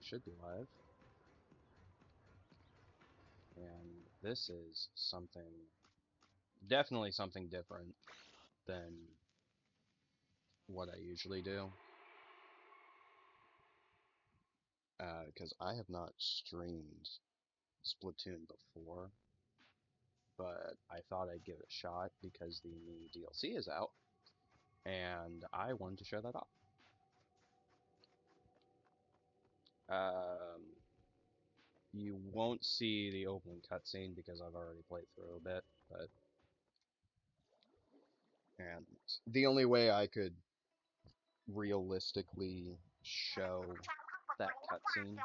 should be live. And this is something, definitely something different than what I usually do. Because I have not streamed Splatoon before, but I thought I'd give it a shot because the new DLC is out, and I wanted to show that off. You won't see the opening cutscene because I've already played through a bit, but and the only way I could realistically show that cutscene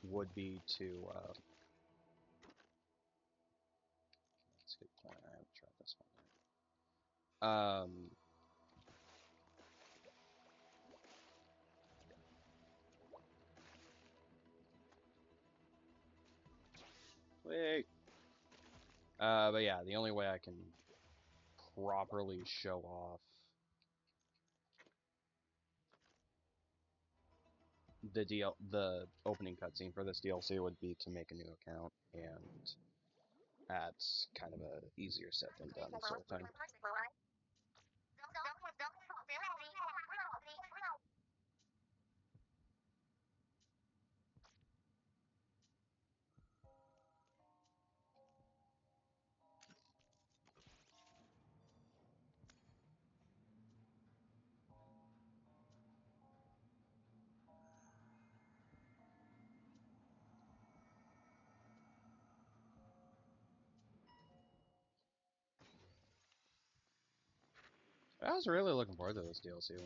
would be to that's a good point. I haven't tried this one yet. Wait. But yeah, the only way I can properly show off the opening cutscene for this DLC would be to make a new account, and that's kind of a easier said than done sort of thing. I was really looking forward to this DLC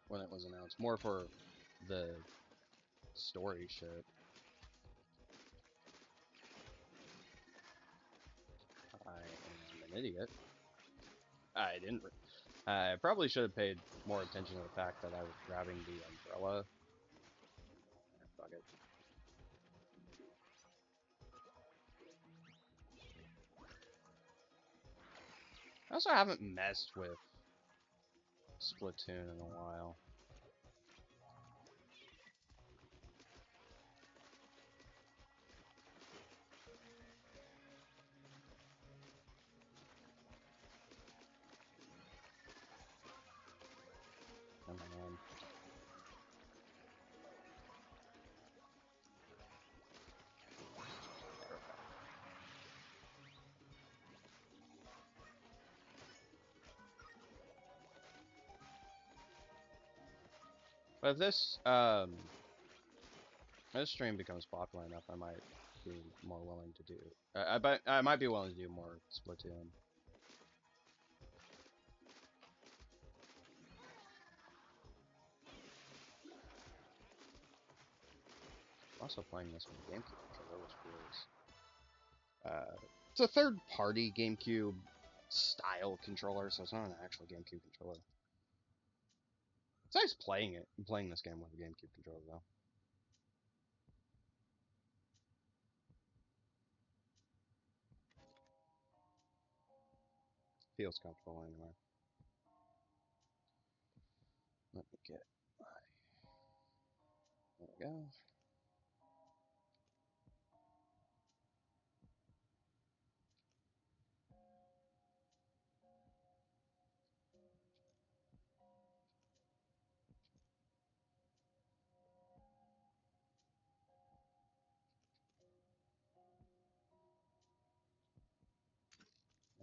when it was announced, more for the story shit. I am an idiot. I didn't. I probably should have paid more attention to the fact that I was grabbing the umbrella. Fuck it. I also haven't messed with Splatoon in a while. Come on. But if this stream becomes popular enough, I might be more willing to do. I might be willing to do more Splatoon. I'm also playing this with a GameCube controller, which feels. It's a third-party GameCube style controller, so it's not an actual GameCube controller. It's nice playing this game with a GameCube controller though. Feels comfortable anyway. Let me get my. There we go.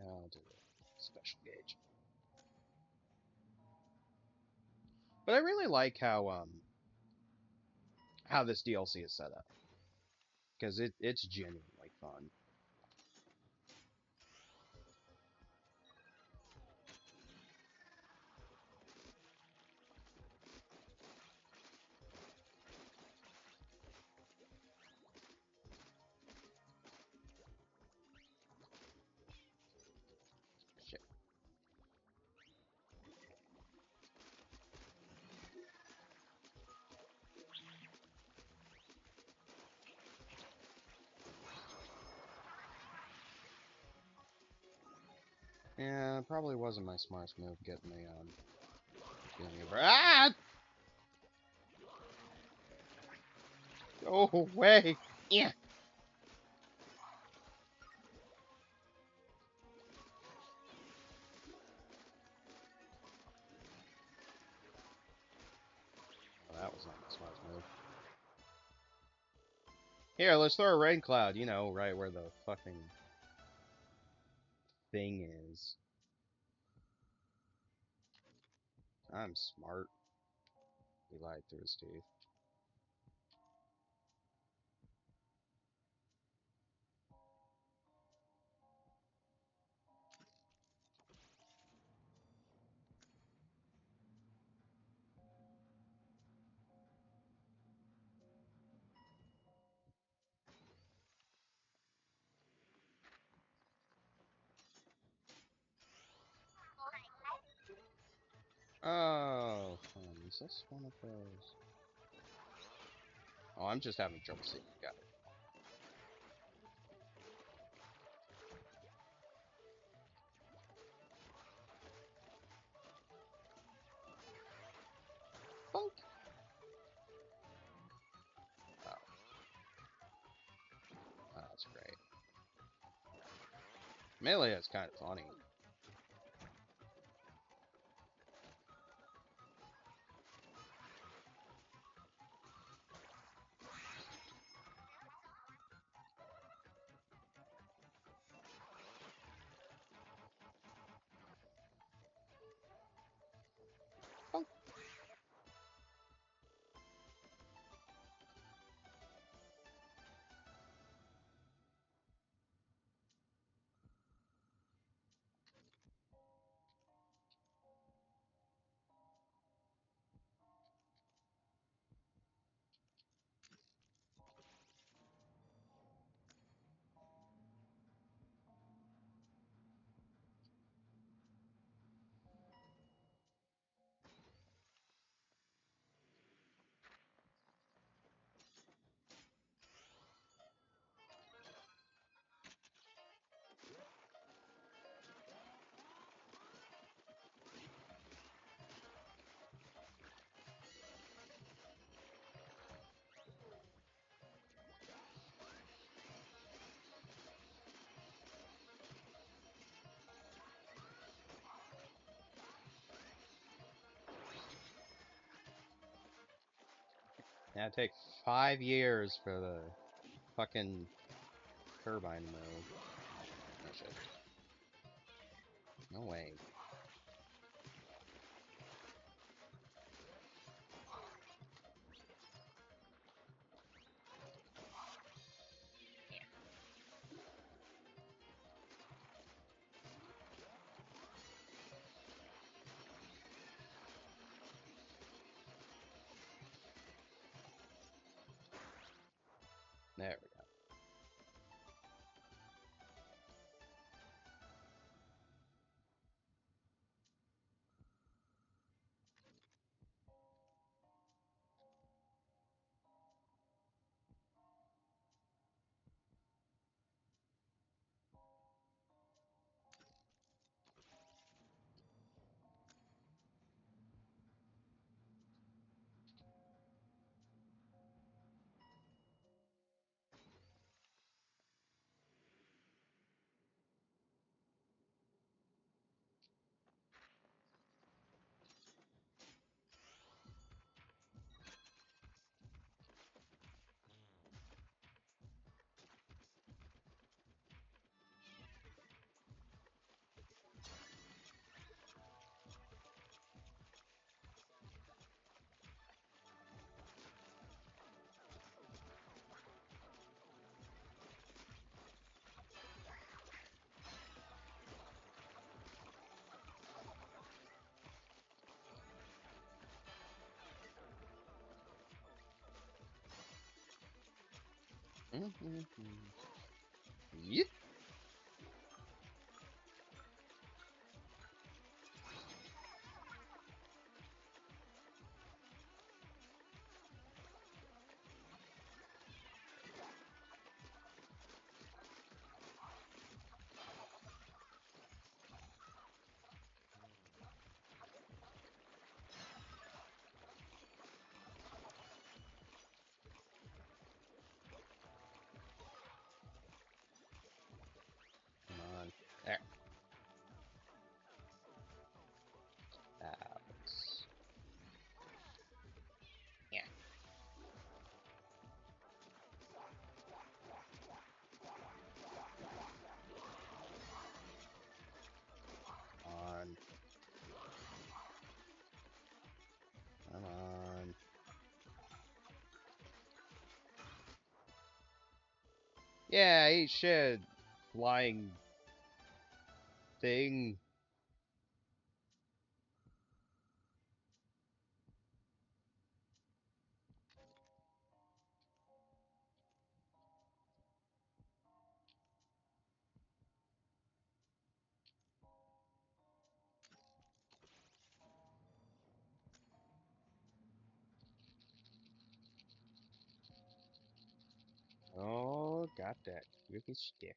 I'll do a special gauge. But I really like how this DLC is set up, because it's genuinely fun. Shit. Yeah, it probably wasn't my smartest move getting the over. Ah! Go away. Yeah. Well, that was not the smartest move. Here, let's throw a rain cloud. You know, right where the fucking thing is. I'm smart. He lied through his teeth. Oh, is this one of those? Oh, I'm just having trouble seeing. Got it. Bonk. Oh, oh, that's great. Melee is kind of funny. Bonk. Yeah, it take 5 years for the fucking turbine to move. Oh shit. No way. There we go. Yeet. Yeah, eat shit, flying thing. Oh, got that. Ricky stick.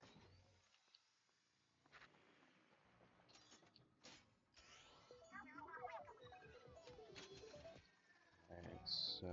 Alright, so...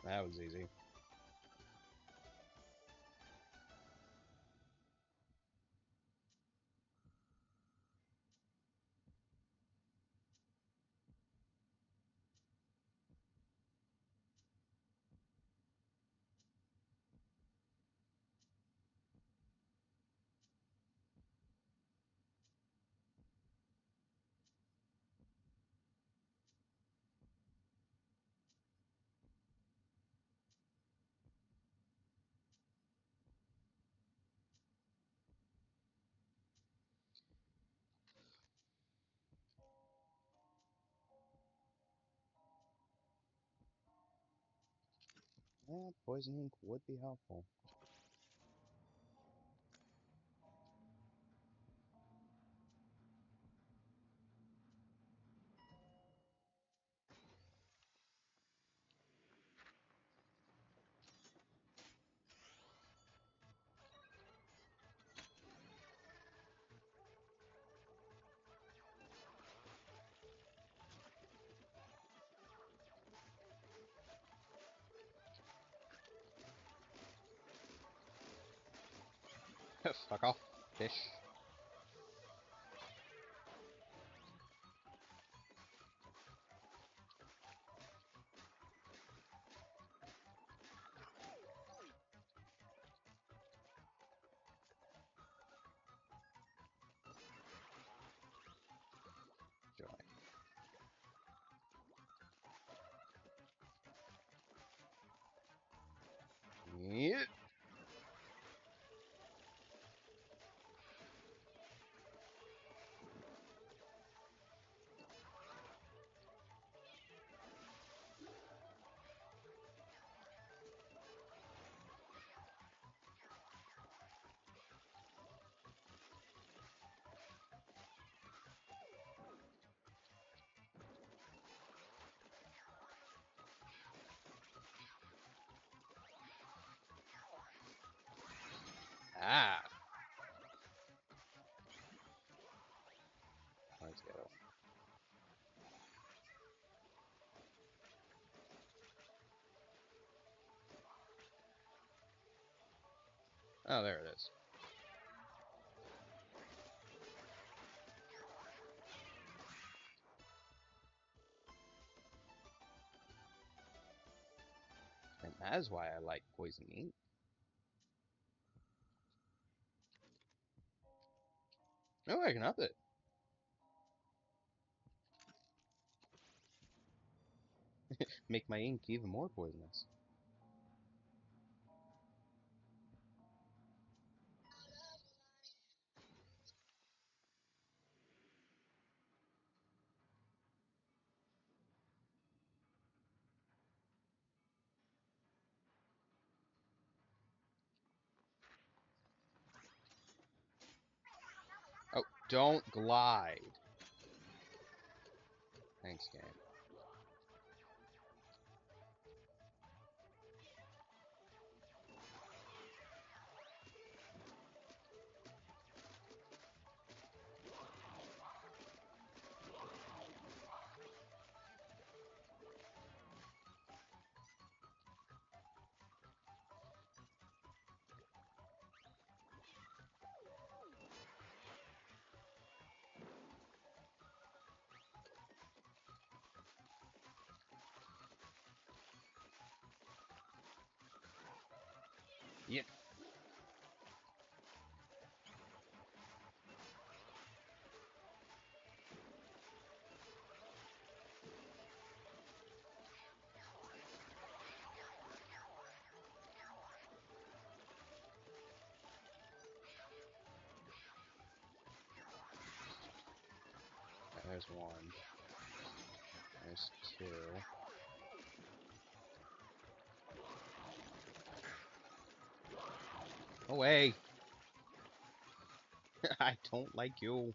That was easy. Yeah, poison ink would be helpful. Fuck off, fish. Joy. Yeah. Ah. Let's get it. Oh, there it is. And that's why I like poison ink. Oh, I can up it. Make my ink even more poisonous. Oh, don't glide. Thanks, game. Yep. There's one. There's two. Away! I don't like you.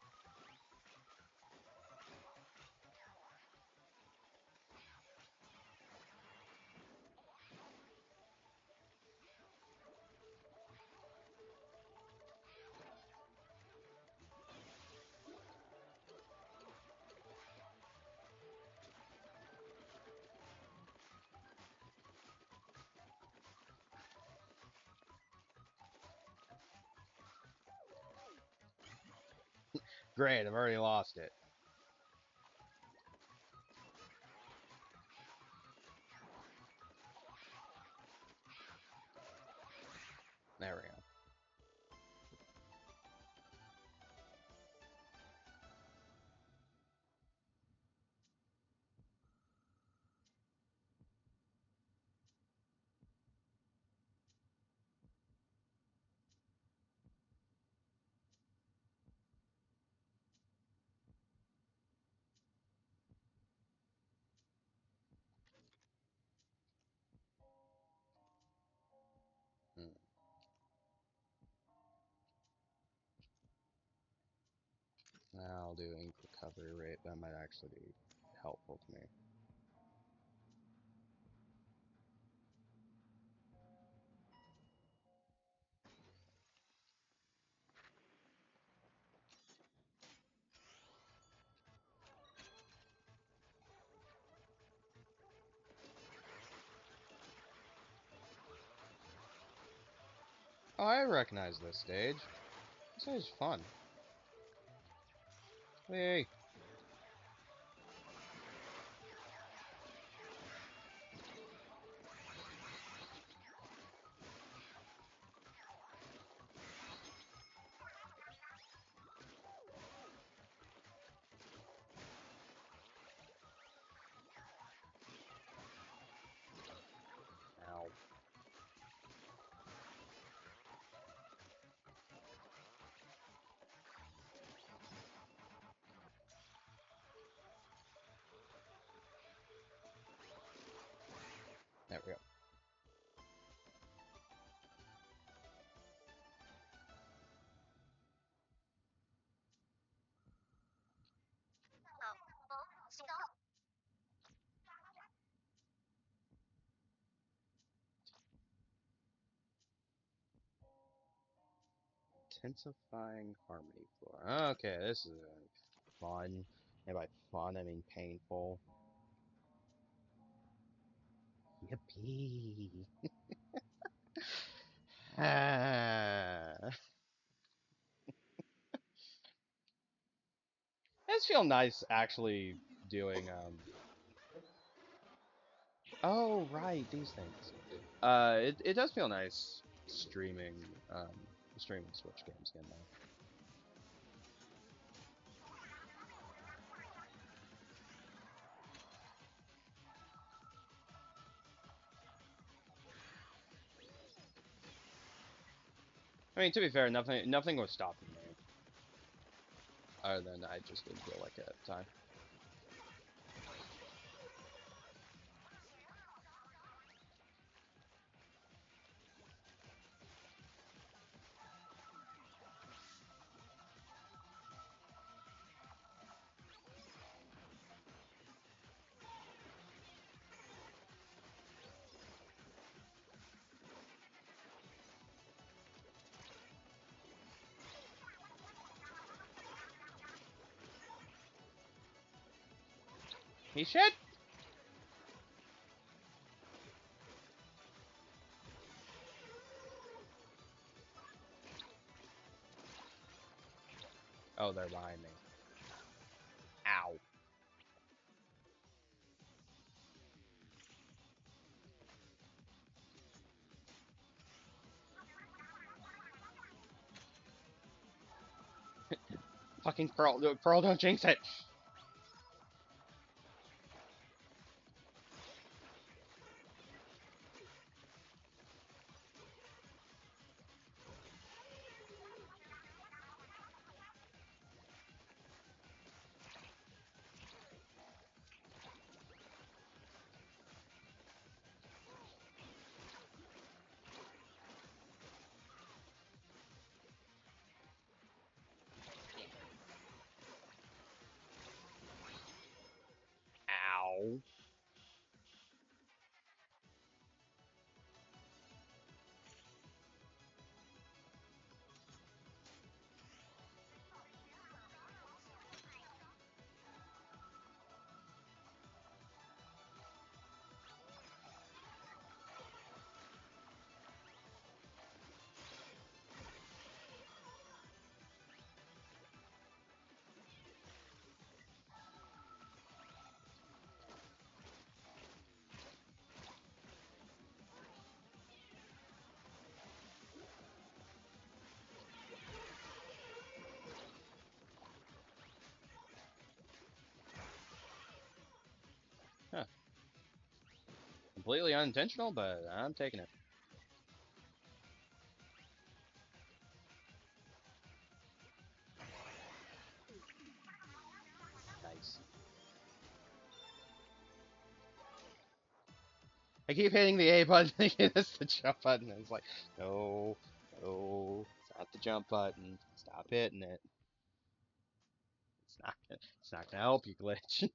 Great, I've already lost it. There we go. Hmm. I'll do ink recovery rate. That might actually be helpful to me. Oh, I recognize this stage. This stage is fun. Hey! Ow. There we go. Intensifying harmony floor. Okay, this is fun. And by fun, I mean painful. Yippee! Ah. It does feel nice actually doing oh right, these things. It does feel nice streaming Switch games again though. I mean, to be fair, nothing was stopping me. Other than I just didn't feel like it at the time. He shit! Oh, they're behind me. Ow. Fucking Pearl. Pearl, don't jinx it. Ow. Huh. Completely unintentional, but I'm taking it. Nice. I keep hitting the A button thinking it's the jump button. And it's like, no, no, it's not the jump button. Stop hitting it. It's not gonna help you, glitch.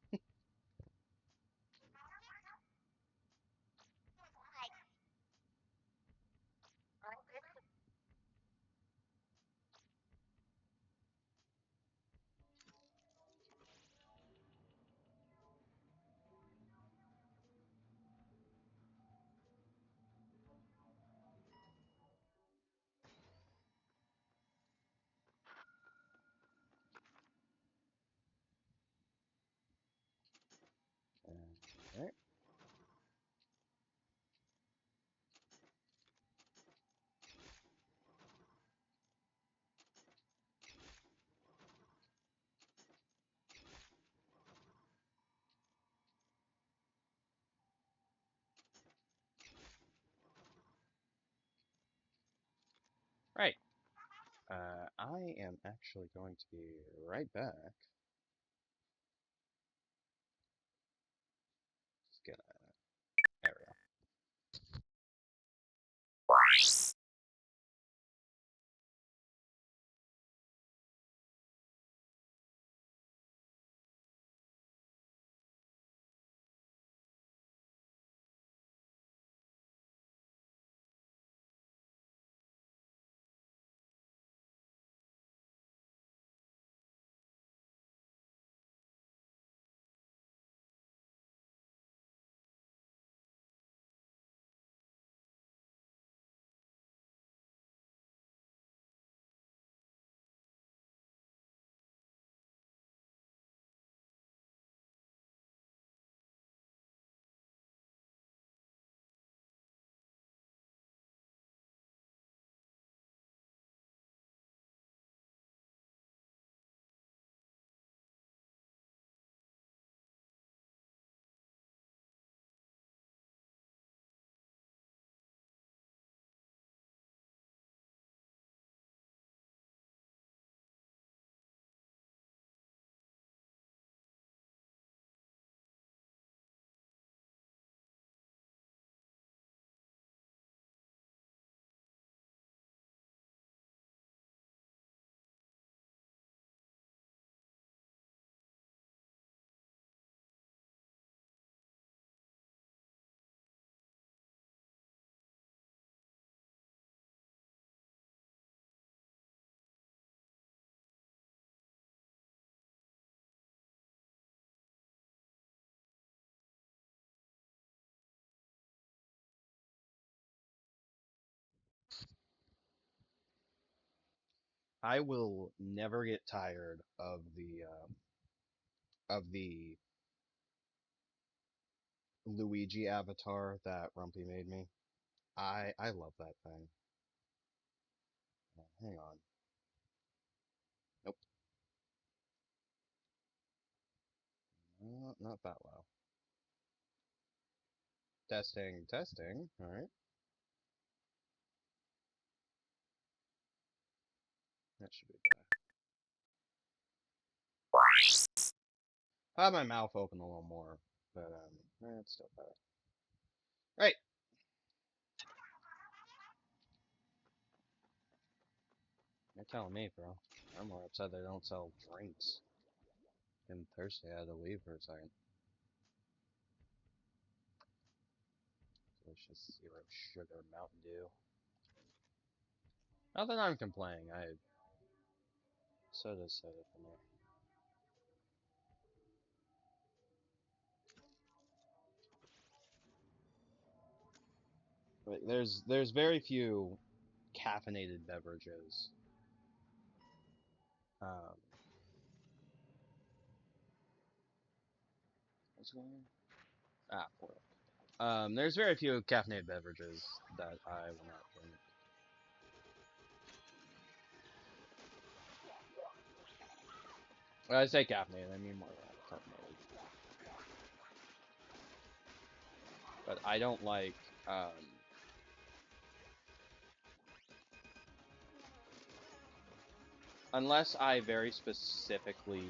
Alright. Right. I am actually going to be right back. Just gonna. There we go. I will never get tired of the Luigi avatar that Rumpy made me. I love that thing. Hang on. Nope. Not that low. Testing, testing. Alright. That should be better. I have my mouth open a little more, but it's still better. Right. You're telling me, bro. I'm more upset they don't sell drinks. I'm thirsty. I had to leave for a second. Delicious zero sugar Mountain Dew. Not that I'm complaining. Soda's soda for me. But there's very few caffeinated beverages. Um, what's going on? Ah, poor. There's very few caffeinated beverages that I will not drink. When I say caffeinated, I mean more like carbonated. But I don't like, unless I very specifically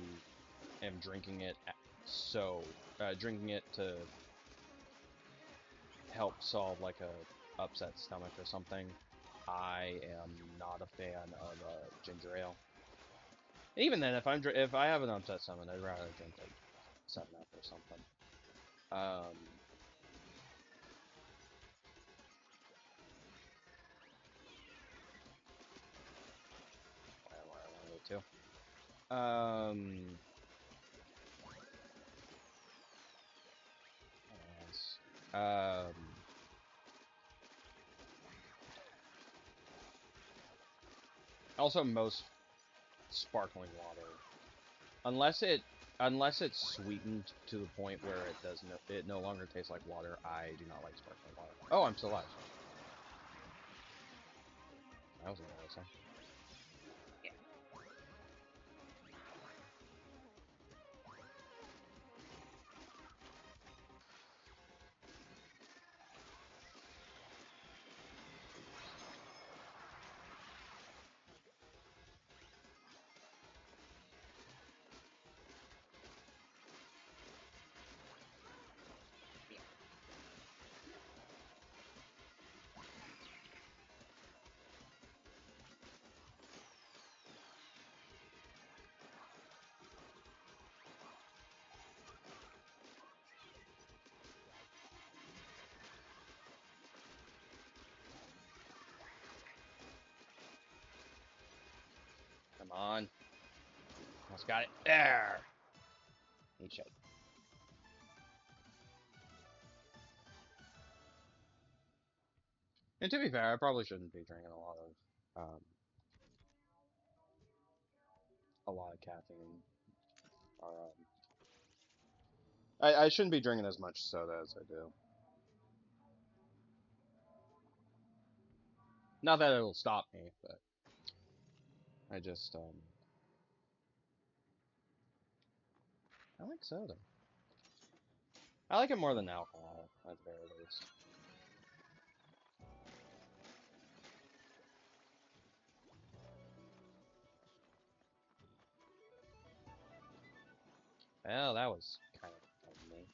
am drinking it, drinking it to help solve like a upset stomach or something, I am not a fan of ginger ale. Even then, if I have an upset stomach, I'd rather drink like 7-Up or something. Where I want to go to. What else? Also, most sparkling water, unless it's sweetened to the point where it no longer tastes like water, I do not like sparkling water. Oh, I'm still alive. That was embarrassing. Come on. Almost got it. There! Eat shit. And to be fair, I probably shouldn't be drinking a lot of caffeine. Or, I shouldn't be drinking as much soda as I do. Not that it'll stop me, but I just, I like soda. I like it more than alcohol, at the very least. Well, that was kind of me.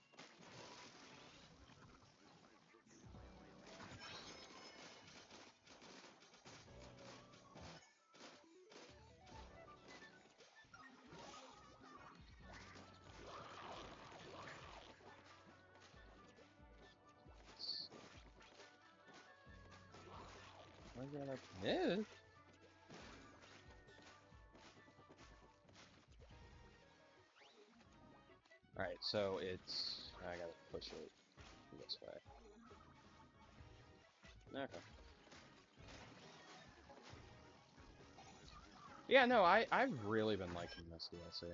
Where's the other? Yeah. Alright, so it's... I gotta push it this way. Okay. Yeah, no, I've really been liking this DLC.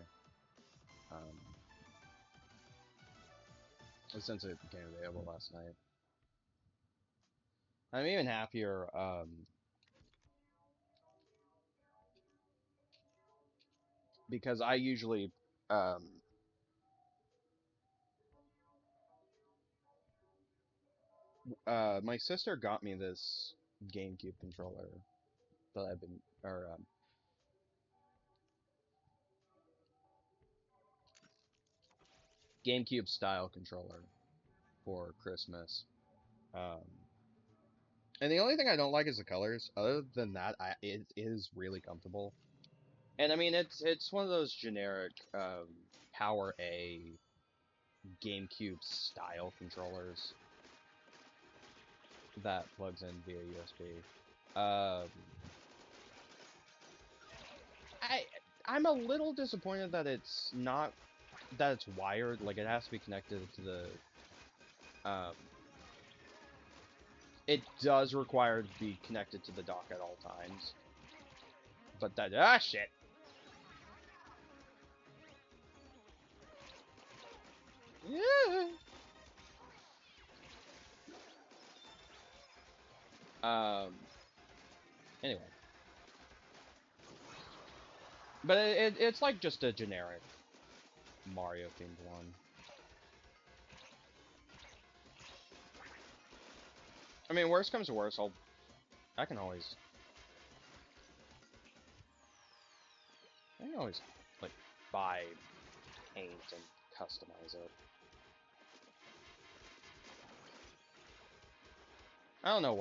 Since it became available last night. I'm even happier, because I usually, My sister got me this GameCube controller that I've been, or GameCube style controller for Christmas. Um, and the only thing I don't like is the colors. Other than that, it is really comfortable. And I mean, it's one of those generic Power A GameCube style controllers that plugs in via USB. Um, I I'm a little disappointed that it's not that it's wired. Like it has to be connected to the. Um, it does require to be connected to the dock at all times. But that shit. Yeah. Um. Anyway, but it's like just a generic Mario themed one. I mean, worst comes to worst, I can always I can always like buy paint and customize it. I don't know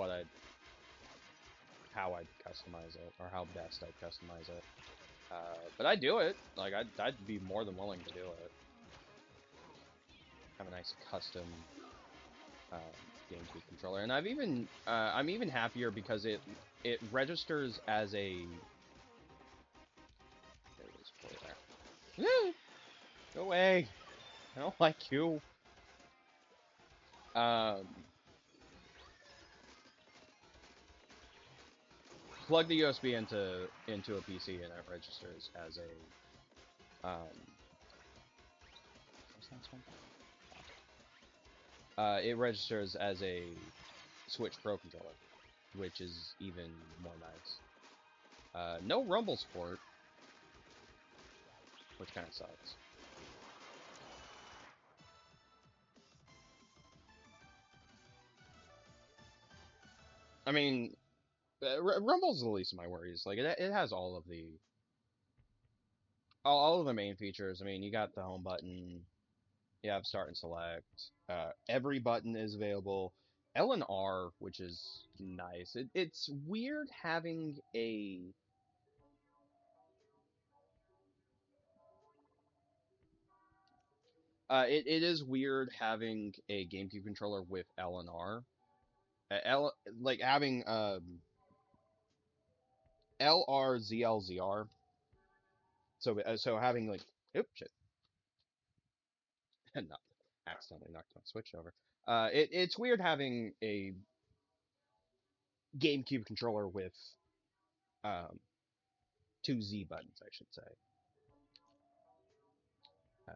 how I'd customize it or how best I'd customize it. But I'd do it. Like I'd be more than willing to do it. Have a nice custom uh, GameCube controller, and I'm even happier because it registers as a. There it is, play there. Go away! I don't like you. Um, Plug the USB into a PC, and it registers as a. What's the next one? It registers as a Switch Pro controller, which is even more nice. No Rumble support, which kind of sucks. I mean, Rumble's the least of my worries. Like it has all of the main features. I mean, you got the home button, you have start and select. Every button is available. L and R, which is nice. It's weird having a. It is weird having a GameCube controller with L and R. L like having LRZLZR. So having like oops shit, not accidentally knocked my Switch over. It's weird having a GameCube controller with um two Z buttons, I should say. Uh,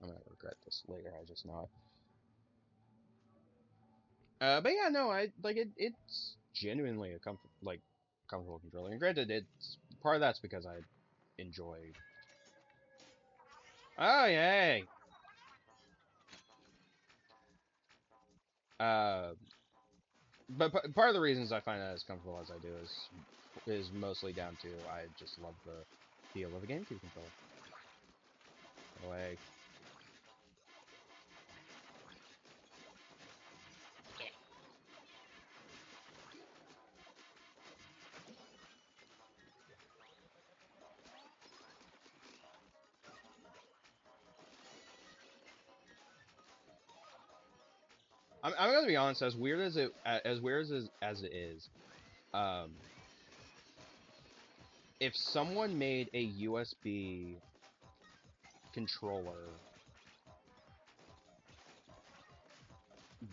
I'm gonna regret this later. I just know it. But yeah, no, I like it. It's genuinely a comfortable controller. And granted, it's part of that's because I enjoy. Oh yay! Uh, but part of the reasons I find that as comfortable as I do is mostly down to I just love the feel of a GameCube controller. Like, I'm gonna be honest. As weird as it is, um, if someone made a USB controller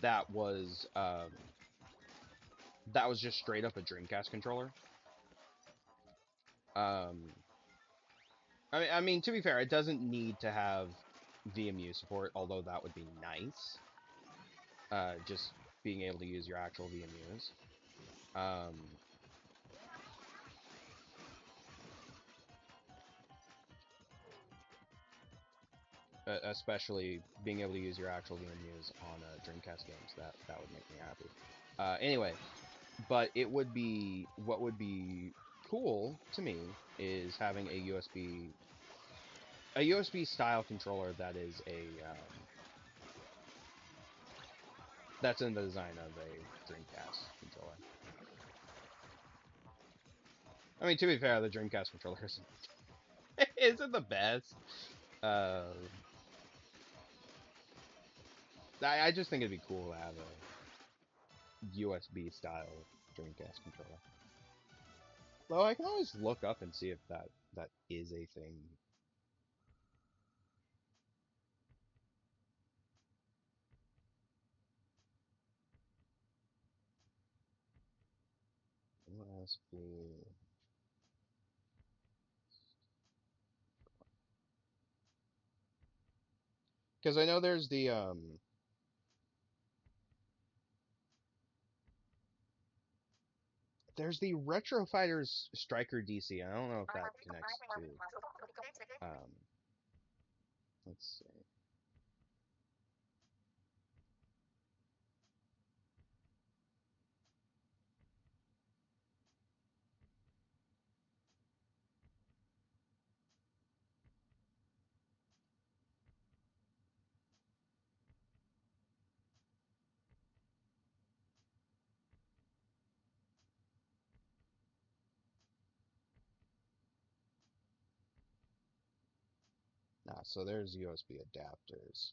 that was um that was just straight up a Dreamcast controller, um, I mean to be fair, it doesn't need to have VMU support, although that would be nice. Just being able to use your actual VMUs. Um, especially being able to use your actual VMUs on Dreamcast games. That would make me happy. Anyway, but it would be what would be cool to me is having a USB style controller that is that's in the design of a Dreamcast controller. I mean, to be fair, the Dreamcast controller isn't the best. Uh, I just think it'd be cool to have a USB style Dreamcast controller. Though I can always look up and see if that is a thing. USB. Because I know there's the Retro Fighters Striker DC. I don't know if that connects to let's see. So there's USB adapters.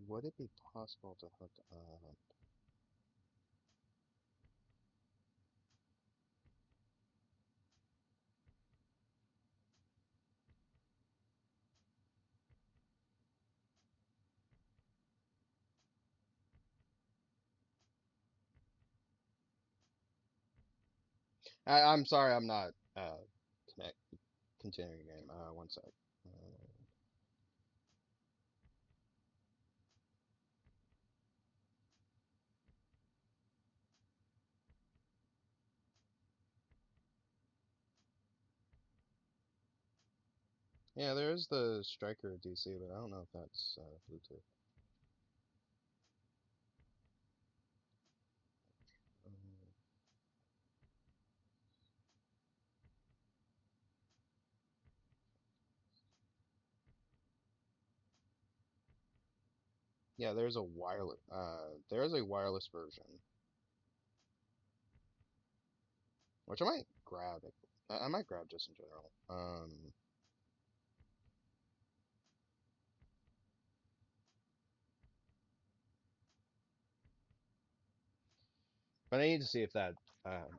Would it be possible to hook up? I'm sorry, I'm not connect continuing game. One sec. Yeah, there is the Striker DC, but I don't know if that's Bluetooth. Um, yeah, there's a wireless. There is a wireless version, which I might grab. I might grab just in general. But I need to see if that. I'll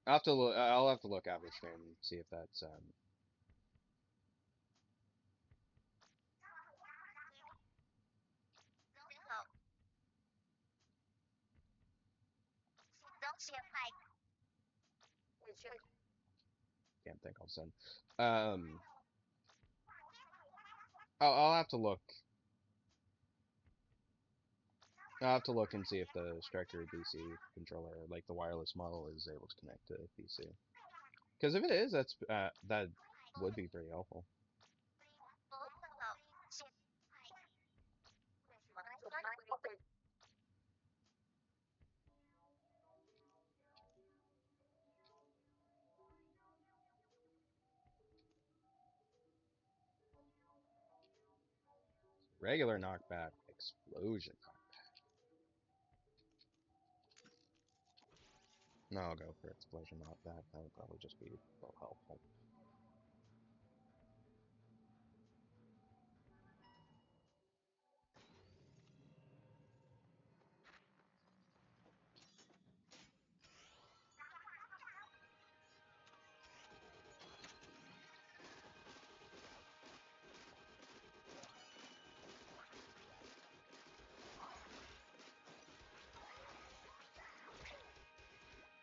have to look. I'll have to look after stream and see if that's. Can't think all of a sudden. I'll have to look. I'll have to look and see if the Striker DC controller, like the wireless model, is able to connect to PC. Because if it is, that would be pretty helpful. Regular knockback, explosion knockback. No, I'll go for explosion knockback. That would probably just be a little helpful.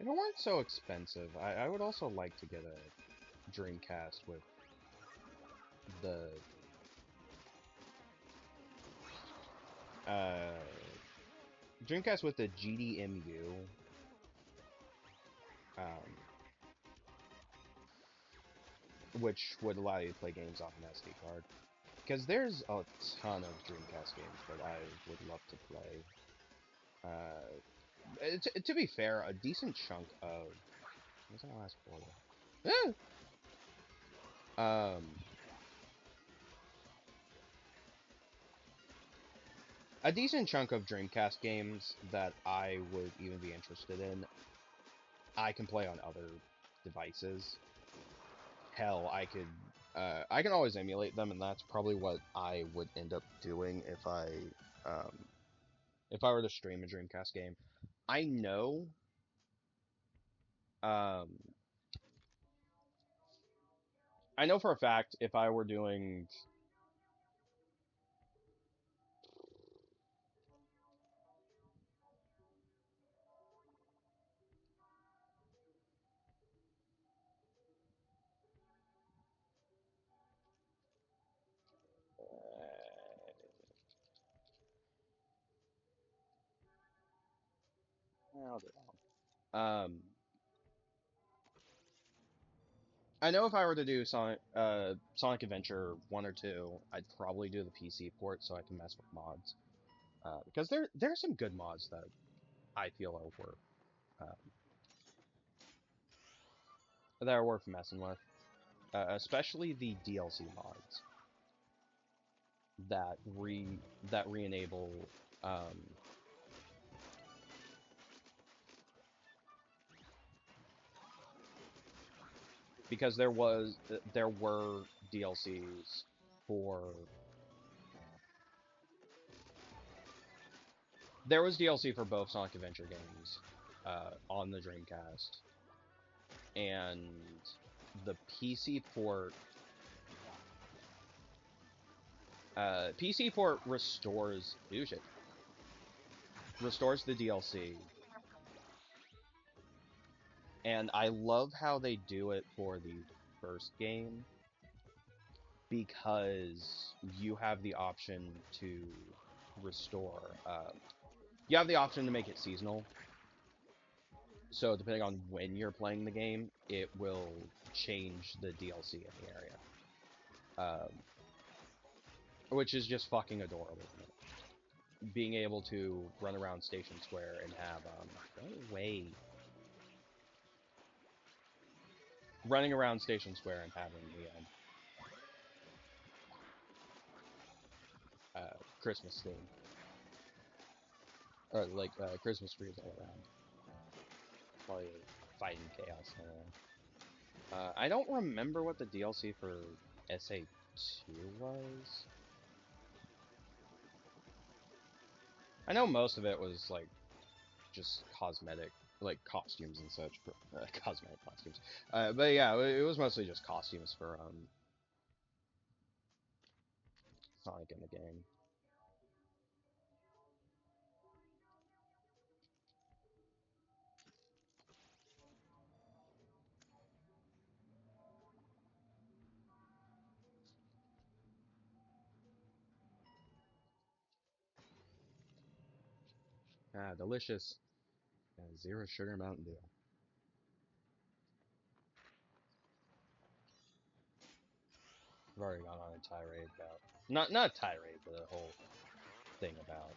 If it weren't so expensive, I would also like to get a Dreamcast with the uh, Dreamcast with the GDMU um, which would allow you to play games off an SD card. Because there's a ton of Dreamcast games that I would love to play. To be fair, a decent chunk of... What's that last border? Ah! A decent chunk of Dreamcast games that I would even be interested in, I can play on other devices. Hell, I can always emulate them, and that's probably what I would end up doing um, if I were to stream a Dreamcast game. I know, um, I know for a fact if I were doing, I'll do that. I know if I were to do Sonic Adventure 1 or 2, I'd probably do the PC port so I can mess with mods. Because there's some good mods that I feel uh, are worth messing with, especially the DLC mods that re-enable because there were DLCs for there was DLC for both Sonic Adventure games on the Dreamcast, and the PC port restores the DLC, and I love how they do it for the first game because you have the option to restore. You have the option to make it seasonal. So depending on when you're playing the game, it will change the DLC in the area, which is just fucking adorable. Being able to run around Station Square and have go away. Running around Station Square and having the Christmas theme, or like Christmas trees all around, while you're fighting chaos all around. I don't remember what the DLC for SA2 was. I know most of it was like just cosmetic, like costumes and such, cosmetic costumes. But yeah, it was mostly just costumes for Sonic in the game. Ah, delicious. Zero sugar Mountain Dew. I've already gone on a tirade about not a tirade, but a whole thing about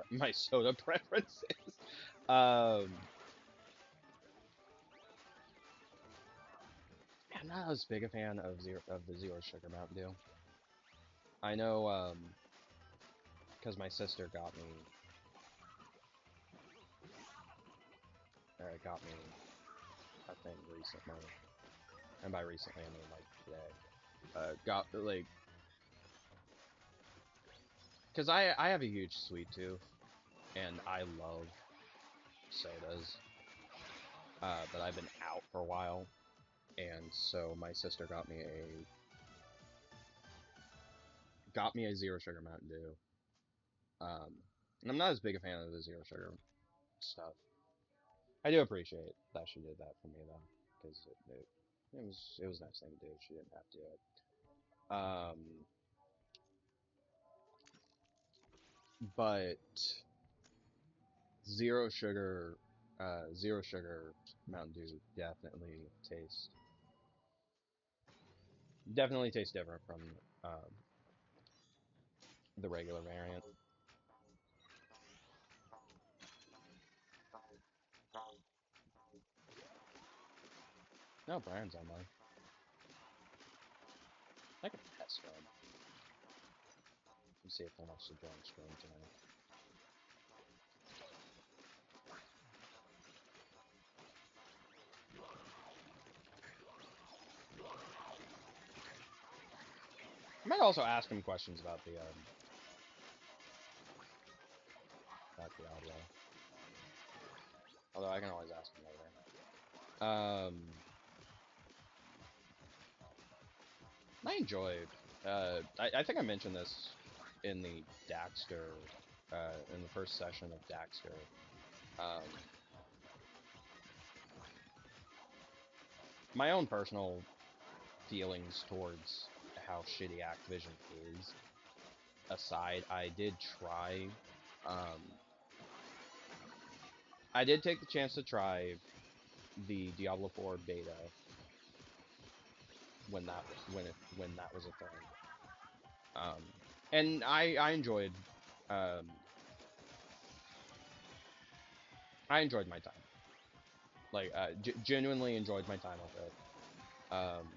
my soda preferences. um, I'm not as big a fan of the zero sugar Mountain Dew. I know because my sister got me a thing recently, and by recently I mean like today. Got like because I have a huge sweet tooth and I love sodas, but I've been out for a while, and so my sister got me a zero sugar Mountain Dew. And I'm not as big a fan of the zero sugar stuff. I do appreciate that she did that for me though, because it was a nice thing to do. She didn't have to do it. but zero sugar Mountain Dew definitely tastes different from um, the regular variant. No, Brian's online. I can test him. Let's see if he wants to join stream tonight. I might also ask him questions about the Diablo. Although I can always ask him later. I enjoyed. I think I mentioned this in the Daxter, in the first session of Daxter. Um, my own personal feelings towards how shitty Activision is aside, Um, I did take the chance to try the Diablo 4 beta when that was a thing. And um, I enjoyed my time. Like, genuinely enjoyed my time with it. Um,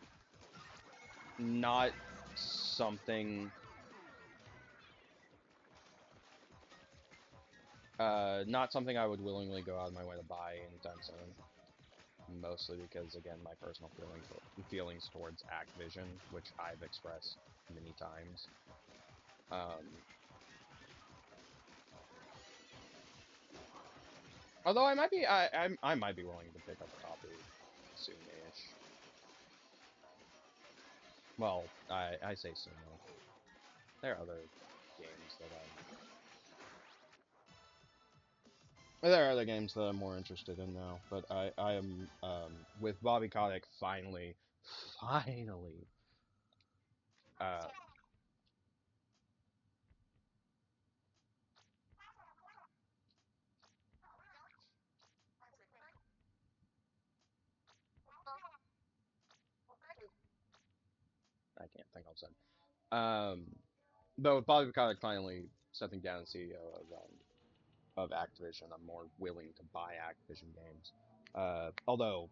not something, not something I would willingly go out of my way to buy anytime soon. Mostly because, again, my personal feelings towards Activision, which I've expressed many times. Um, although I might be willing to pick up a copy soon-ish. Well, I say soon though. There are other games that I'm more interested in now, but I am with Bobby Kotick finally uh I can't think of something. But with Bobby Kotick finally stepping down as CEO of Activision, I'm more willing to buy Activision games. Although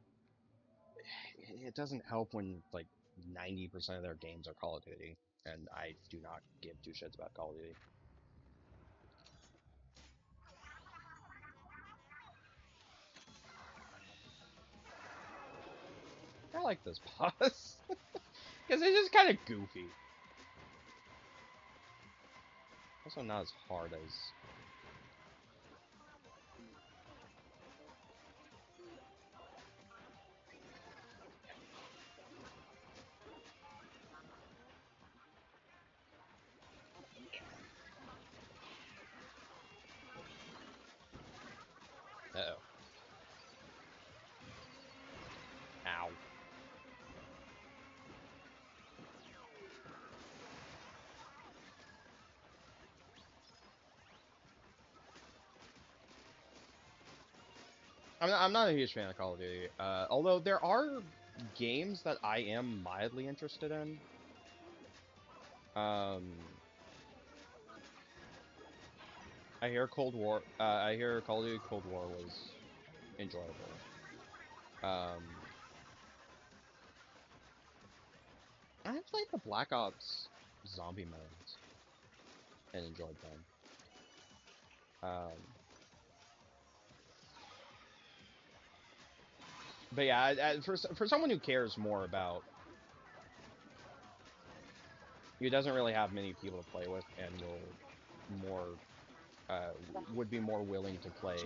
it doesn't help when like 90% of their games are Call of Duty, and I do not give two shits about Call of Duty. I like this boss because it's just kind of goofy. Also, not as hard as. Uh oh. Ow. I'm not a huge fan of Call of Duty. Although there are games that I am mildly interested in. Um, I hear Cold War. I hear Call of Duty Cold War was enjoyable. Um, I played the Black Ops zombie modes and enjoyed them. Um, but yeah, for someone who cares more about, who doesn't really have many people to play with, and more uh, would be more willing to play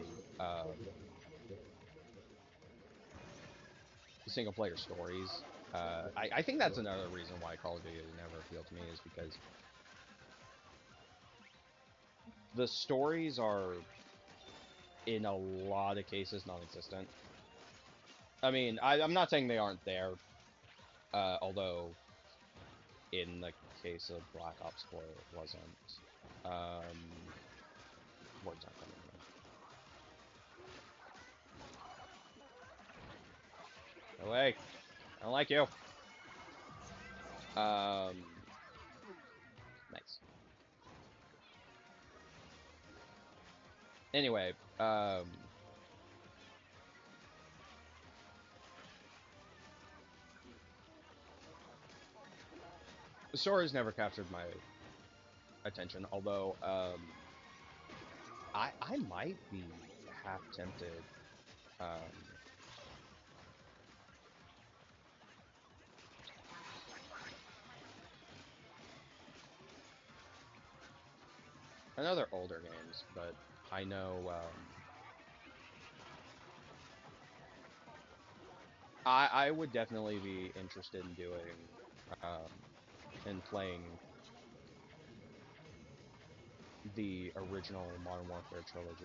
single player stories. I think that's another reason why Call of Duty has never appealed to me, is because the stories are in a lot of cases non-existent. I mean, I'm not saying they aren't there, although in the case of Black Ops 4 it wasn't. Um, Word's not coming to me. Away. I don't like you. Nice. Anyway, the story's never captured my attention, although, I might be half tempted, um, I know they're older games, but I know, I would definitely be interested in doing, um, in playing the original Modern Warfare trilogy.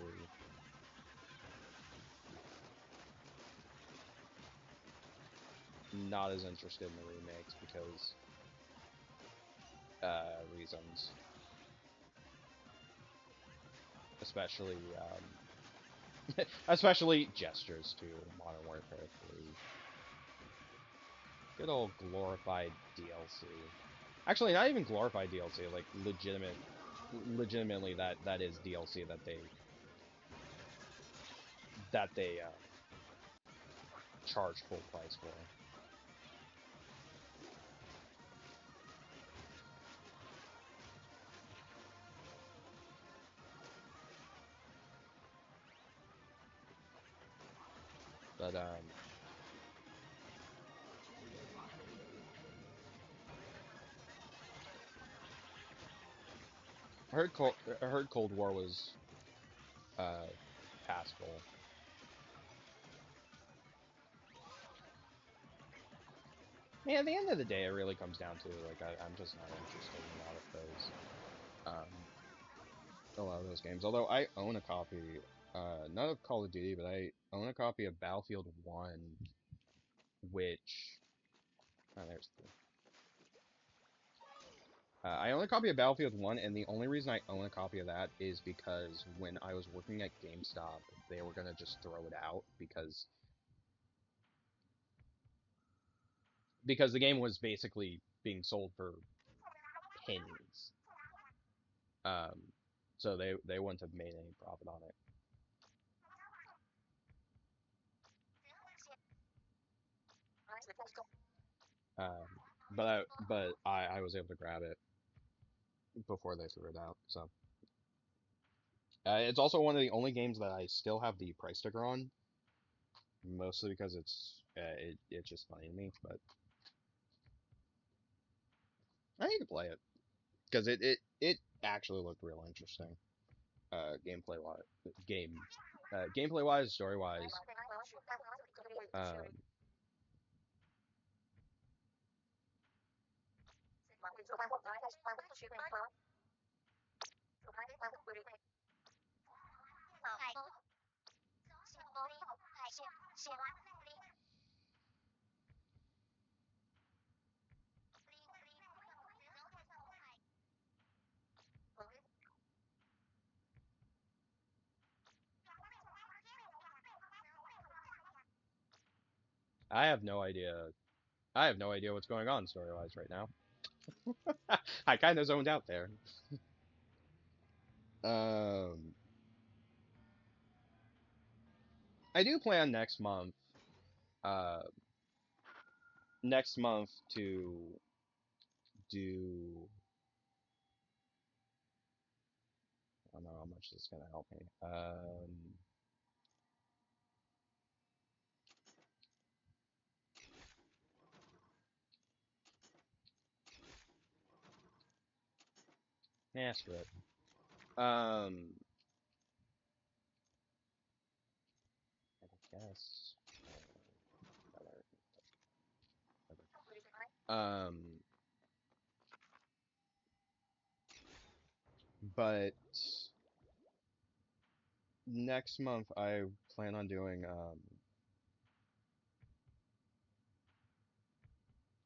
Not as interested in the remakes because, reasons. Especially, especially gestures to Modern Warfare 3. Good old glorified DLC. Actually, not even glorified DLC, like legitimately that is DLC that they charge full price for. But I heard Cold War was uh passable. Yeah, at the end of the day, it really comes down to like I'm just not interested in a lot of those games. Although I own a copy, not of Call of Duty, but I own a copy of Battlefield 1, which there's the I own a copy of Battlefield 1, and the only reason I own a copy of that is because when I was working at GameStop, they were gonna just throw it out because the game was basically being sold for pennies. Um, so they wouldn't have made any profit on it. Um, but I was able to grab it before they threw it out. So it's also one of the only games that I still have the price sticker on, mostly because it's just funny to me. But I need to play it because it actually looked real interesting. Gameplay wise, gameplay wise, story wise. Um, I have no idea. I have no idea what's going on story wise right now. I kind of zoned out there. Um, I do plan uh, next month to do. I don't know how much this is gonna help me. Yeah, screw it. I guess. But next month I plan on doing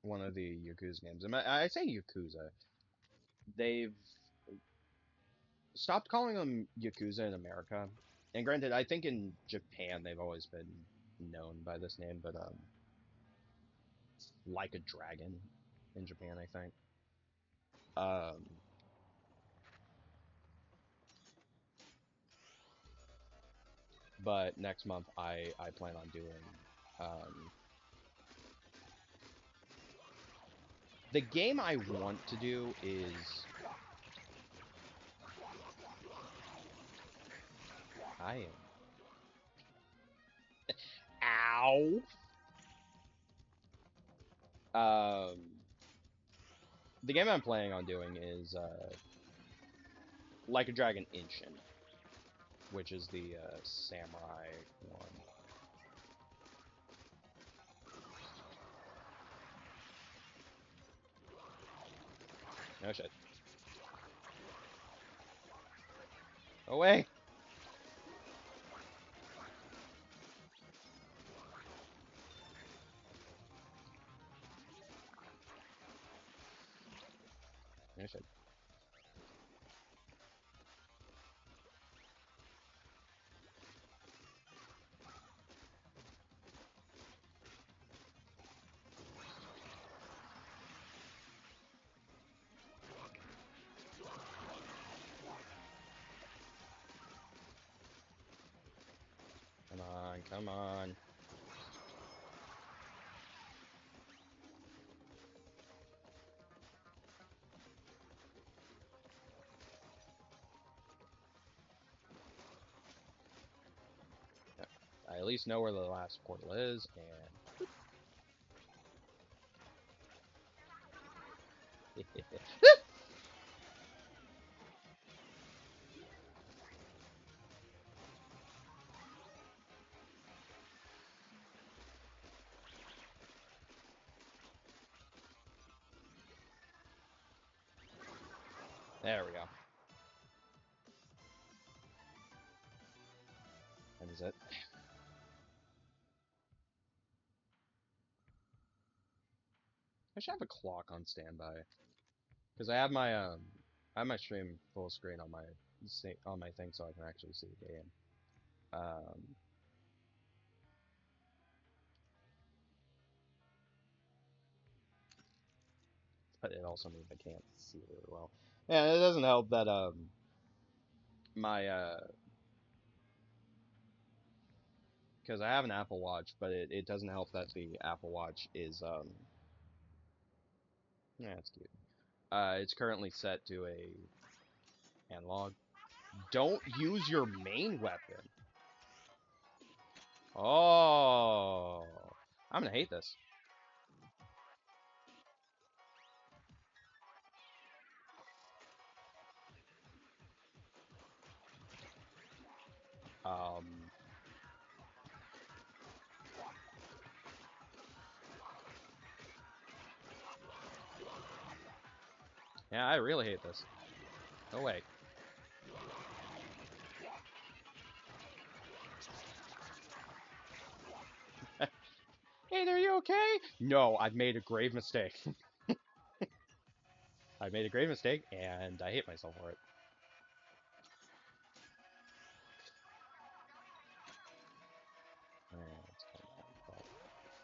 one of the Yakuza games. And I say Yakuza. They've stopped calling them Yakuza in America. And granted, I think in Japan they've always been known by this name, but Like a Dragon in Japan, I think. Um, but next month I plan on doing um, the game I want to do is I am ow. Um, the game I'm planning on doing is Like a Dragon Inshin, which is the samurai one. No shit. Away! No shit. Come on, come on. I at least know where the last portal is, and there we go. That is it. I should have a clock on standby because I have my stream full screen on my thing so I can actually see the game. Um, but it also means I can't see it really well. Yeah, it doesn't help that my because I have an Apple Watch, but it doesn't help that the Apple Watch is yeah, it's cute. It's currently set to a analog. Don't use your main weapon. Oh, I'm gonna hate this. Um, yeah, I really hate this. No way. Hey there, you okay? No, I've made a grave mistake. I've made a grave mistake, and I hate myself for it.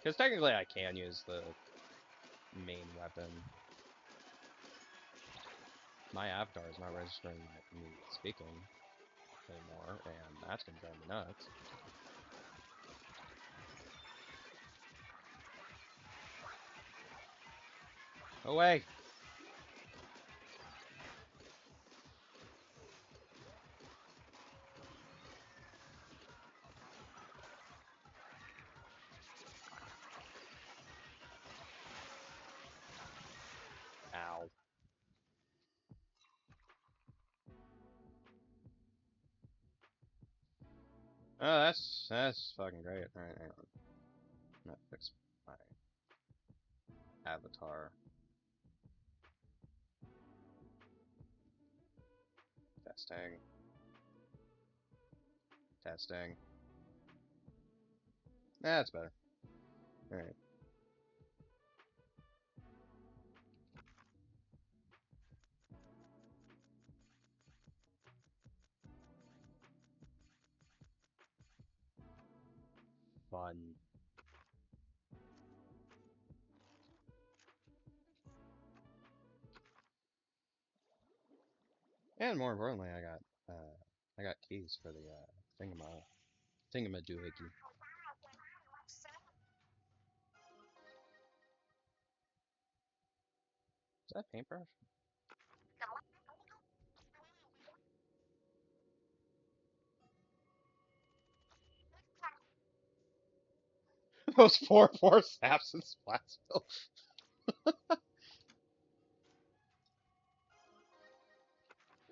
Because technically I can use the main weapon. My avatar is not registering me speaking anymore, and that's gonna drive me nuts. Away! Ow. Oh, that's fucking great. Alright, hang on. I'm gonna fix my avatar. Testing. Testing. That's better. Alright. fun. And more importantly, I got keys for the thingamadoohickey. Is that paintbrush? Those 4/4 snaps and Splatsville.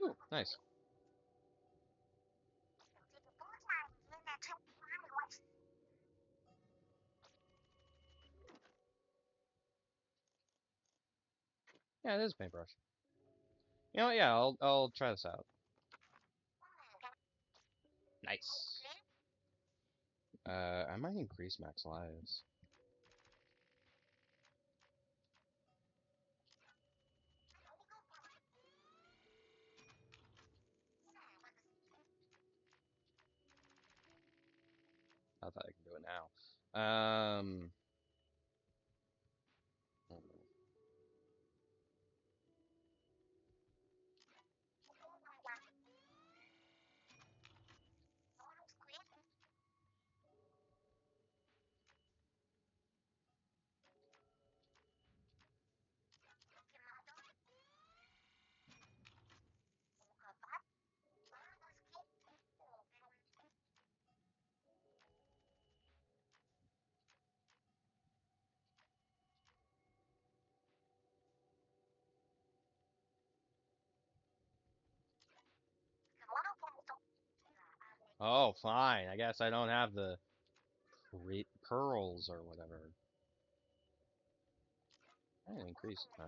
Ooh, nice. Yeah, it is paintbrush. You know what, yeah, I'll try this out. Nice. I might increase max lives. Not that I can do it now. Oh, fine. I guess I don't have the pearls or whatever. I didn't increase it. No.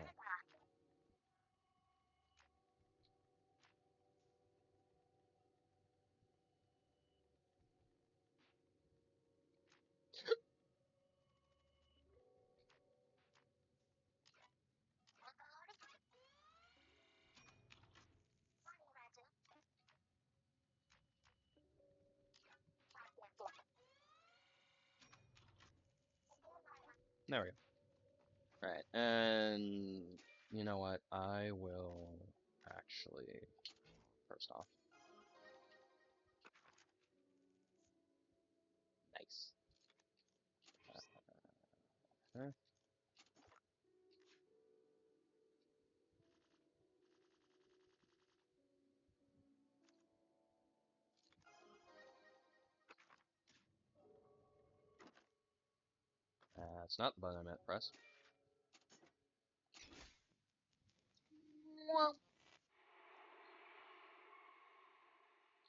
There we go. Alright, and you know what? I will actually, first off, nice. Huh? It's not the button I meant to press.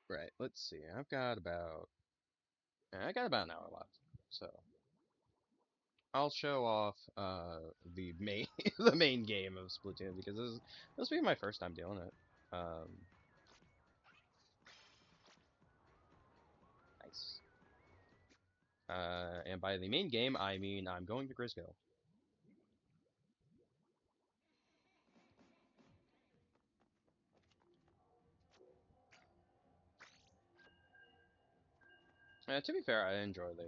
Right, let's see. I got about an hour left, so I'll show off the main the main game of Splatoon because this will be my first time doing it. Nice. And by the main game, I mean I'm going to Grisco. To be fair, I enjoy the.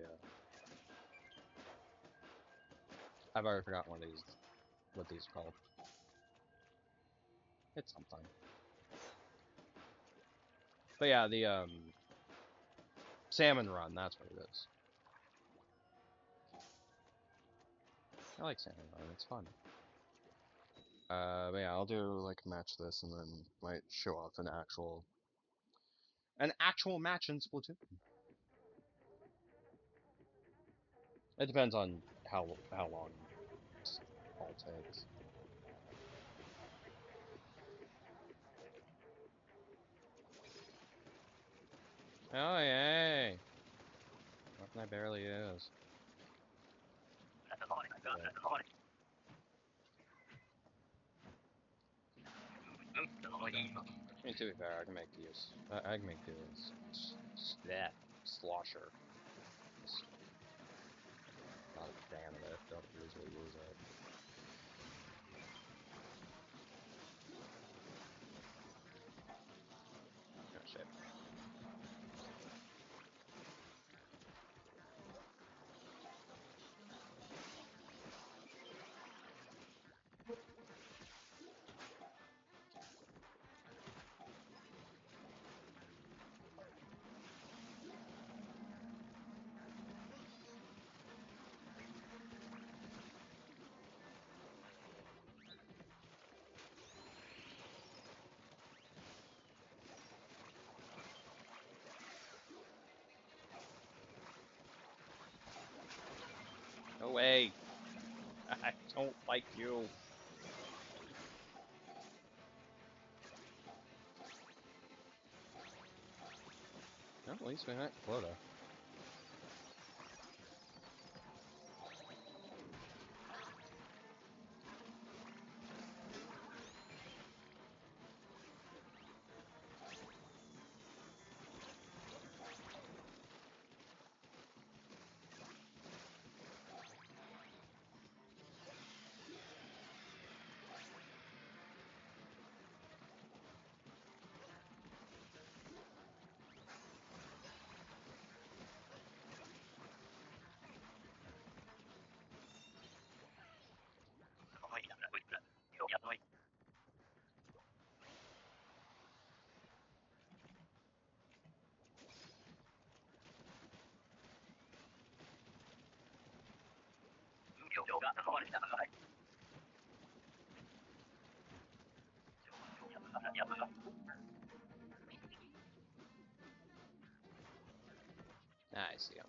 I've already forgotten what these are called. It's something. But yeah, the salmon run. That's what it is. I like salmon run. It's fun. But yeah, I'll do like match this and then might show off an actual match in Splatoon. It depends on how long this all takes. Oh yay! Nothing I barely use. I mean, to be fair, I can make use. I can make do that slosher. Just not a fan of it. Don't usually use it. Oh shit. away. I don't like you. Well, at least we met Clota. I see him.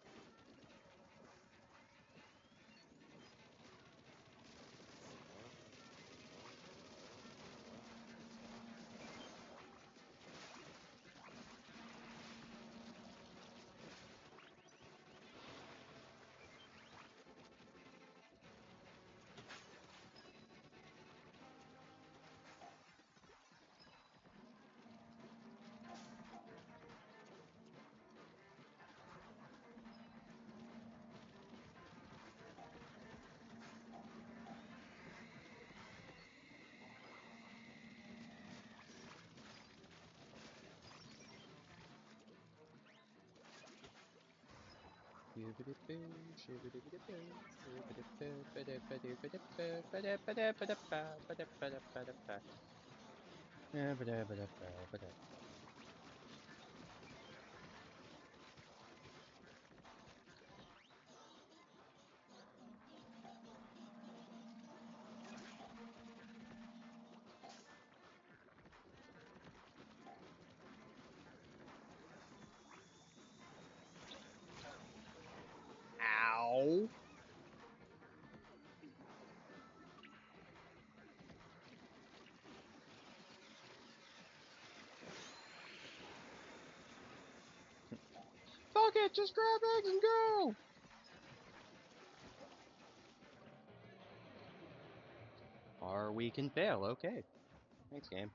Ow! Fuck it, just grab eggs and go! Or we can fail, okay. Thanks, game.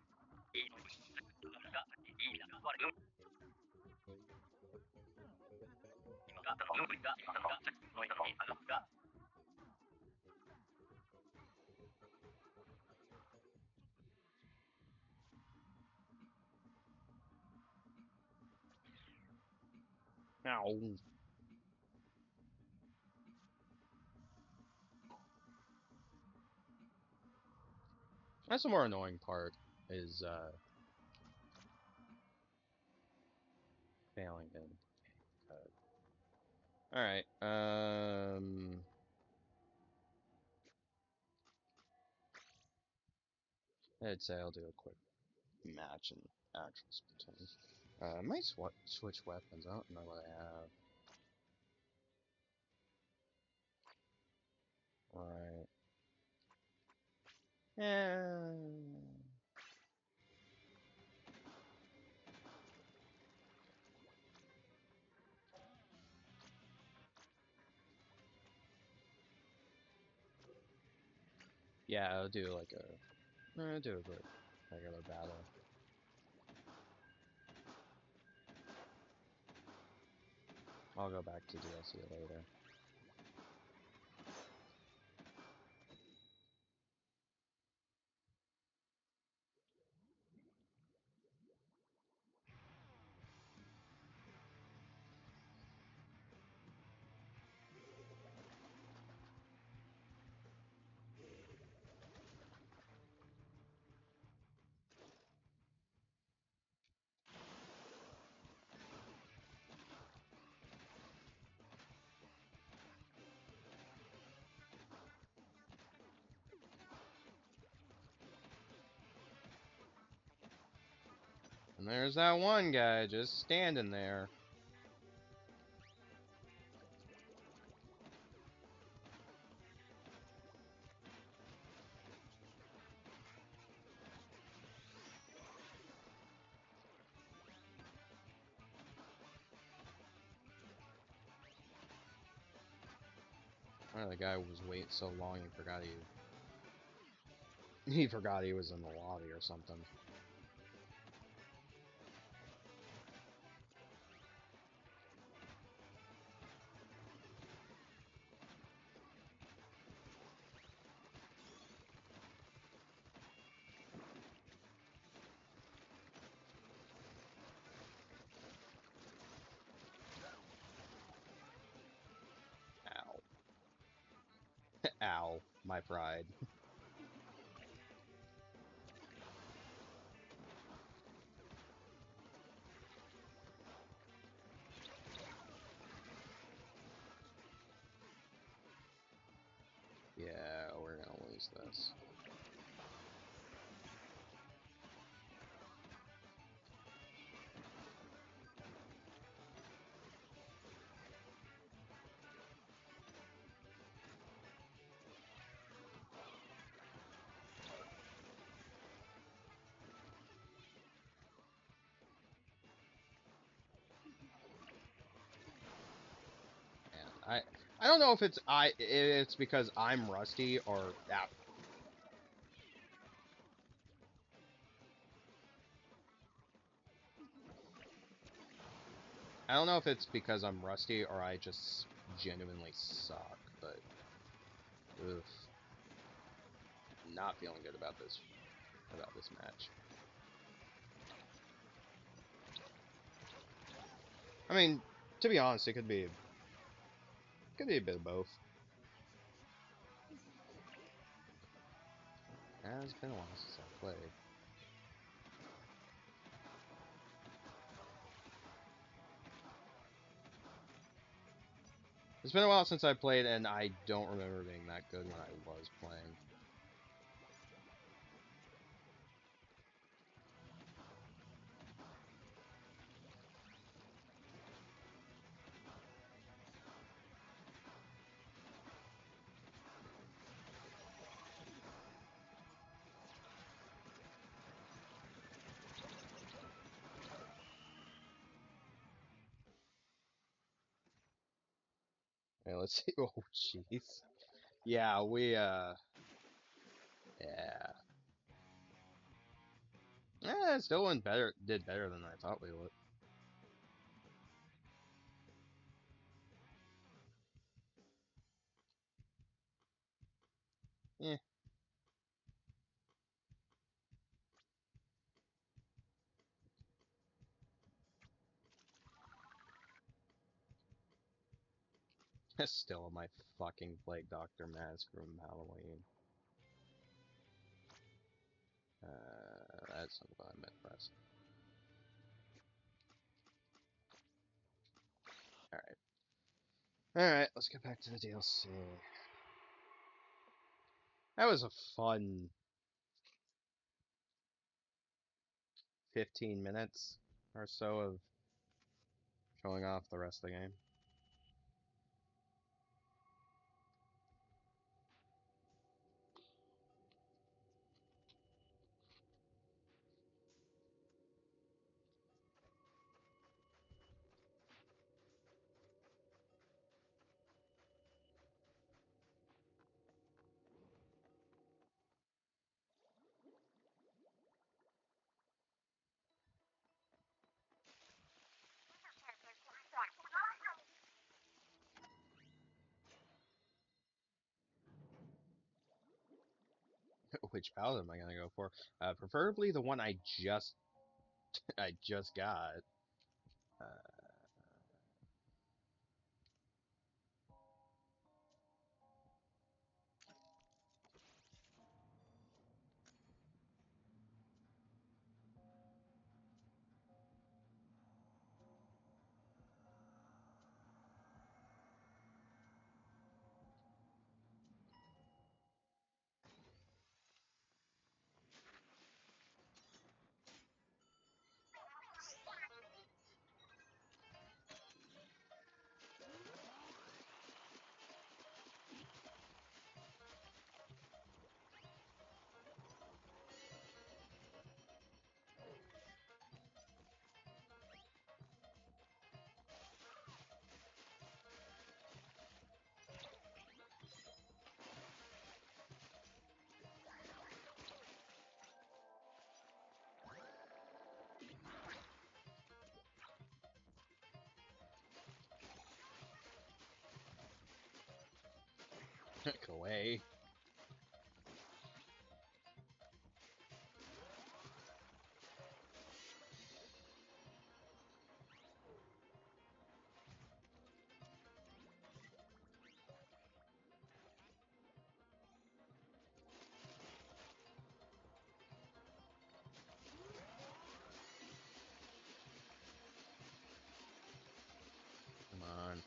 Ow. That's the more annoying part, is, failing in code. Alright, I'd say I'll do a quick match in actual Splatoon. I might switch weapons, I don't know what I have. Right. Yeah. Yeah, I'll do like I'll do a quick regular battle. I'll go back to DLC later. And there's that one guy just standing there. The guy was waiting so long he forgot he forgot he was in the lobby or something. Ow. Ow. My pride. Yeah, we're gonna lose this. Man, I don't know if it's because I'm rusty or that. I don't know if it's because I'm rusty or I just genuinely suck, but oof, not feeling good about this match. I mean, to be honest, it could be a bit of both. It's been a while since I played. It's been a while since I played, and I don't remember being that good when I was playing. Okay, let's see. Oh, jeez. Yeah, yeah. It still did better than I thought we would. Yeah, still in my fucking Plague Doctor mask from Halloween. That's not what I meant press. Alright. Alright, let's get back to the DLC. That was a fun 15 minutes or so of showing off the rest of the game. Which paladin am I gonna go for? Preferably the one I just got. Uh, Go away. Come on.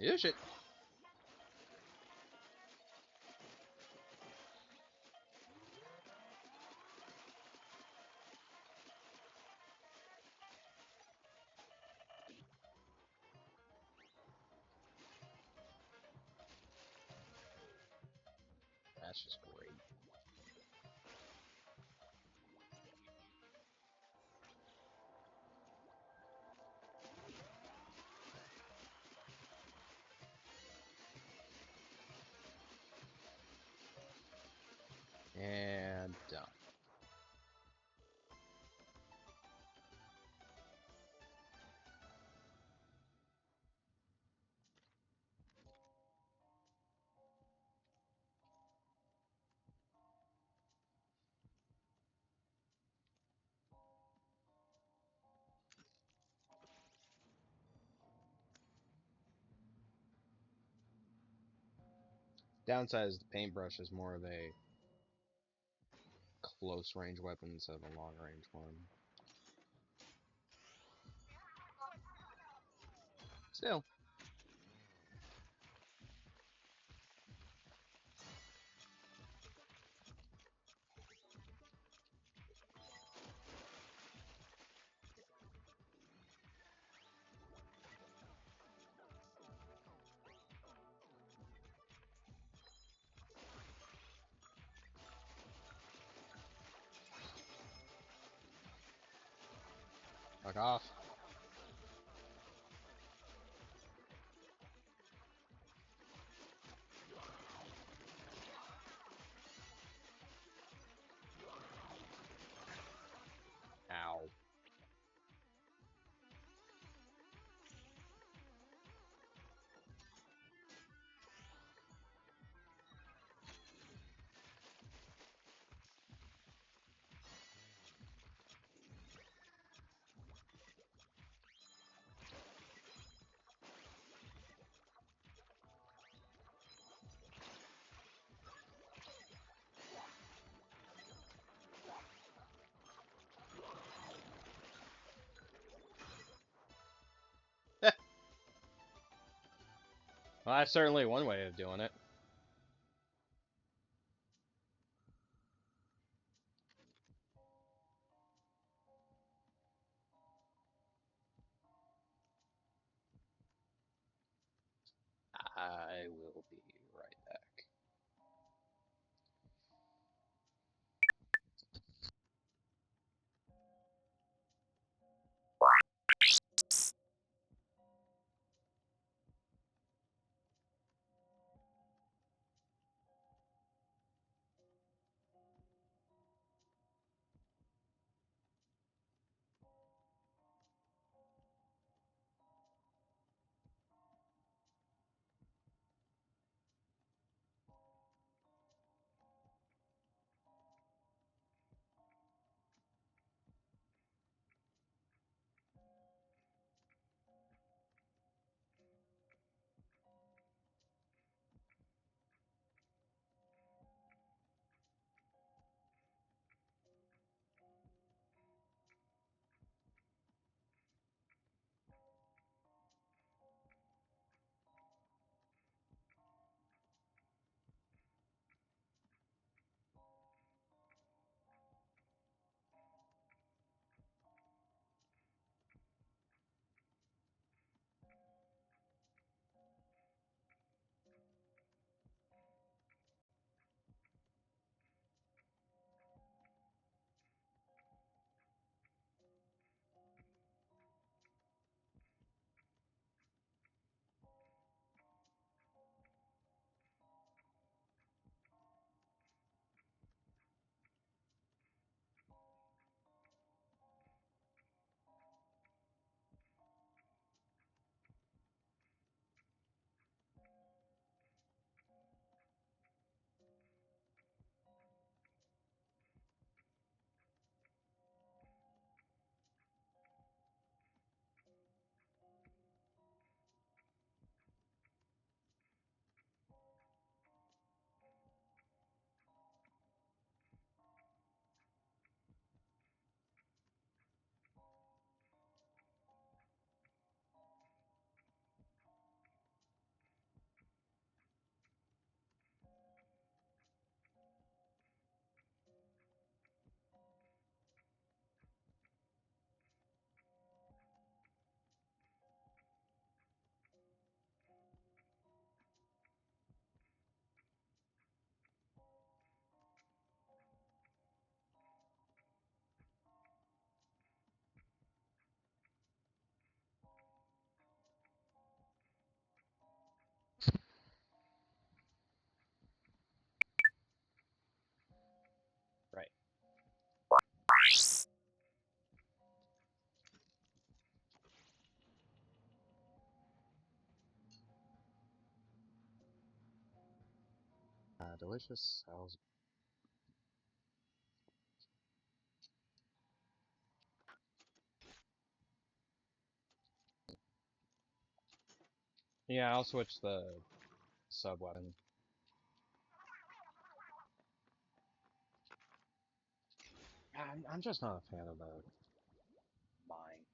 Yeah, shit. That's just great. And done. Downside is the paintbrush is more of a close range weapon instead of a long range one. Still. Fuck off. Ow. Well, that's certainly one way of doing it. I will be right back. delicious. How's Yeah, I'll switch the sub weapon. I'm just not a fan of the mine.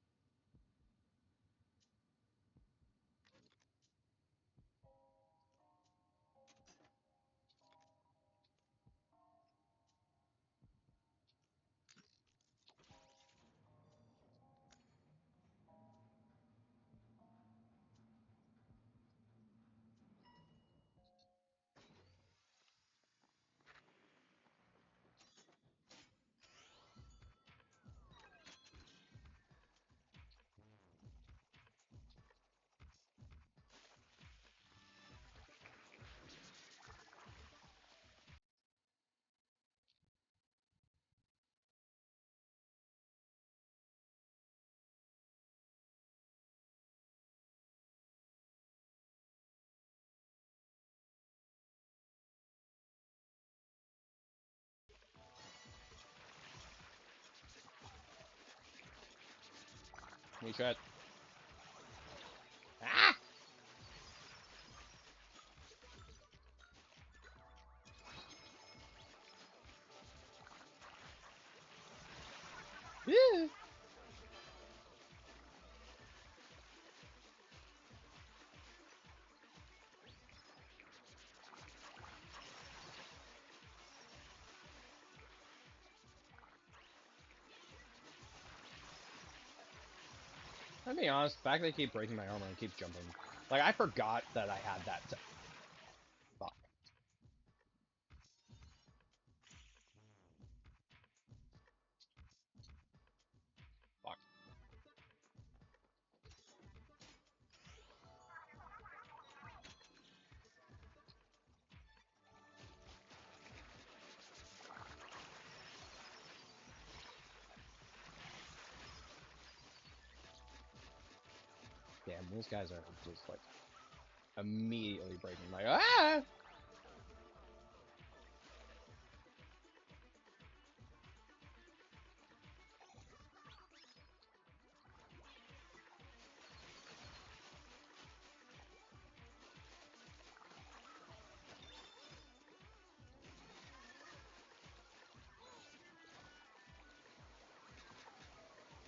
We should. Ah! Yeah. I'll be honest, the fact they keep breaking my armor and keep jumping. Like, I forgot that I had that. Fuck. Fuck. Damn, these guys are just, like, immediately breaking my... Ah!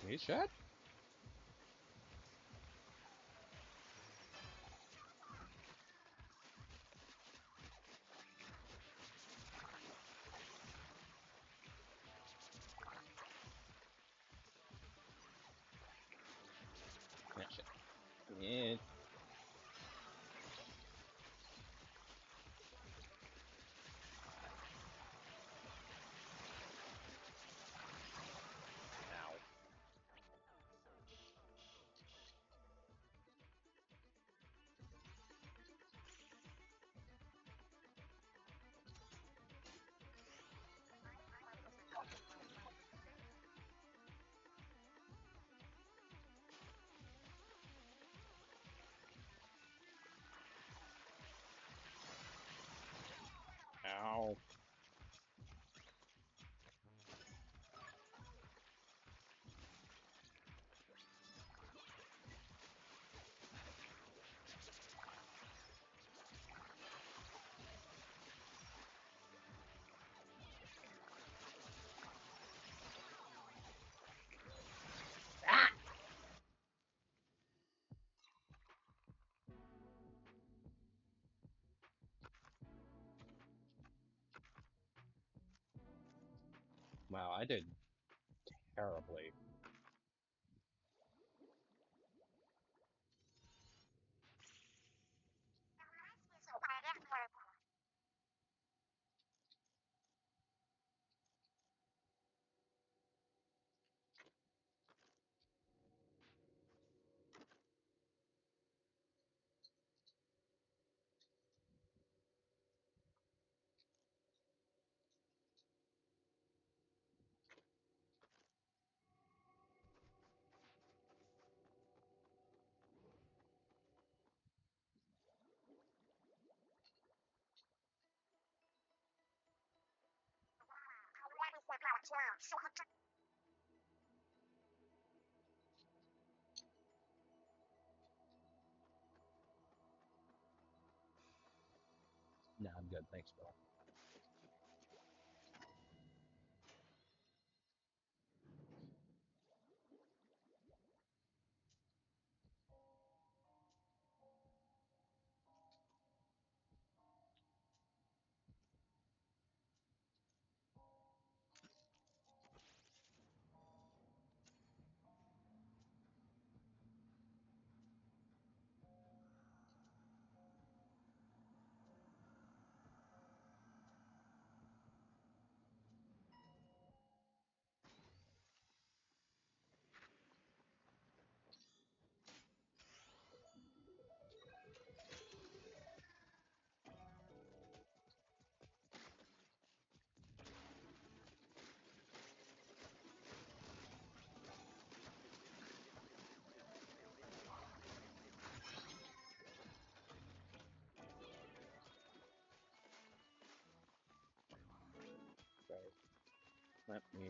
You shit? Yeah, shit. Yeah. Ow. Ow. Wow, I did terribly. Nah, I'm good. Thanks, Bill. Okay. Let me.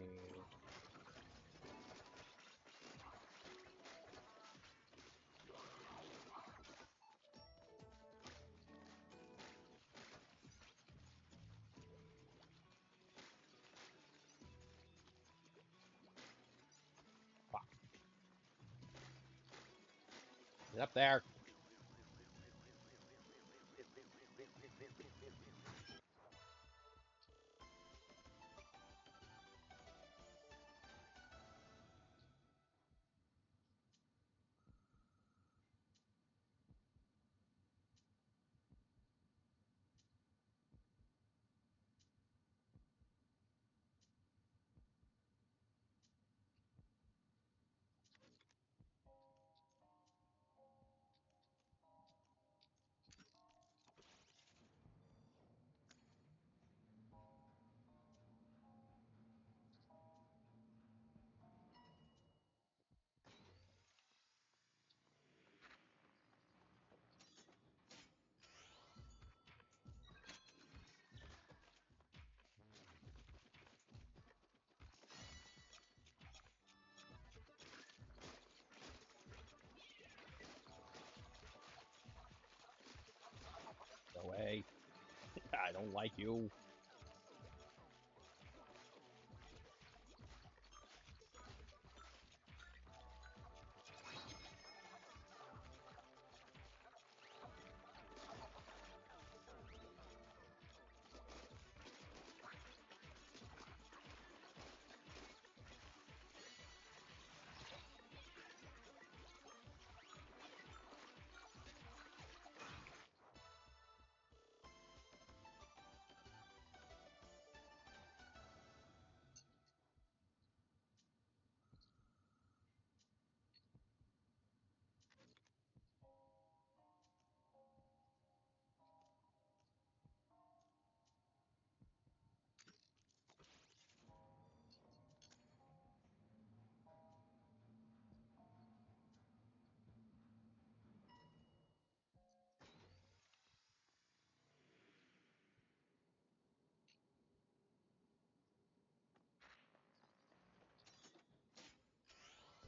Fuck. Get up there. Go away. I don't like you.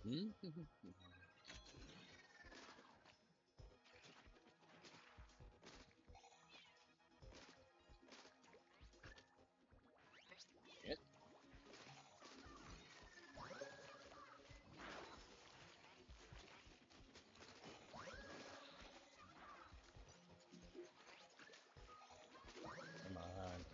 Hmm? Shit. Come on.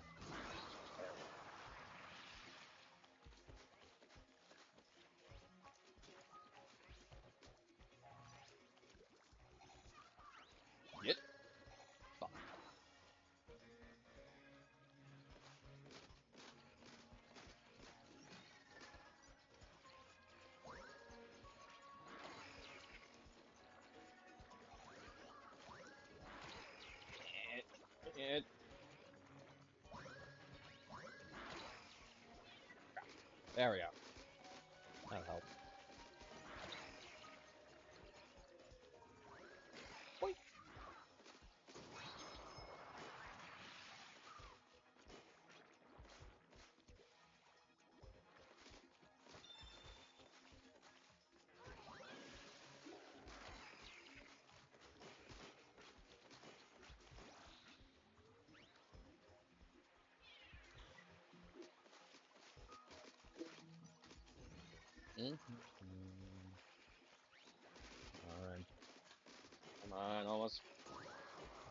Get. Fuck. It. There we go. That'll help. Boink.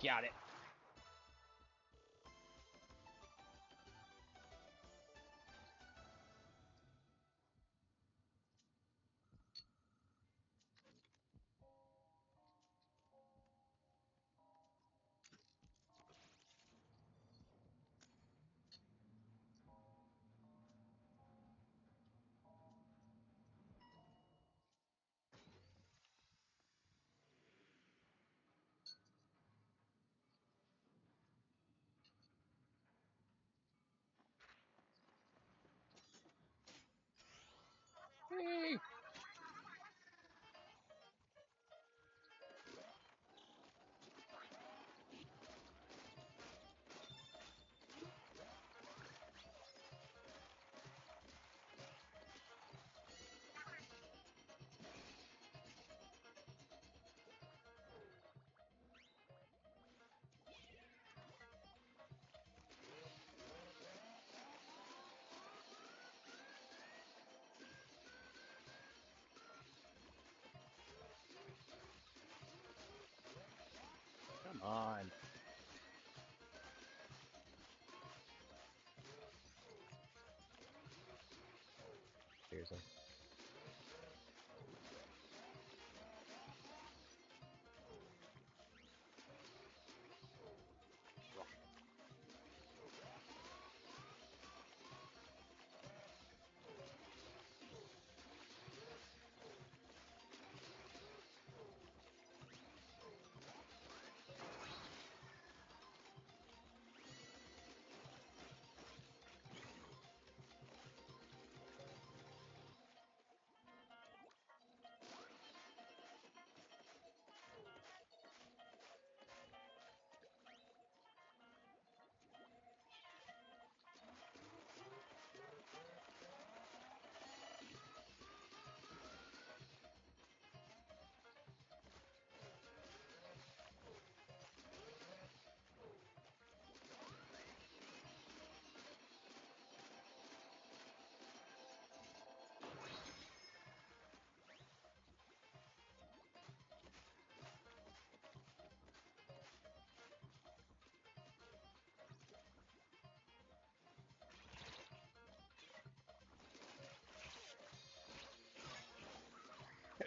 Got it. Hey. Come on. Seriously.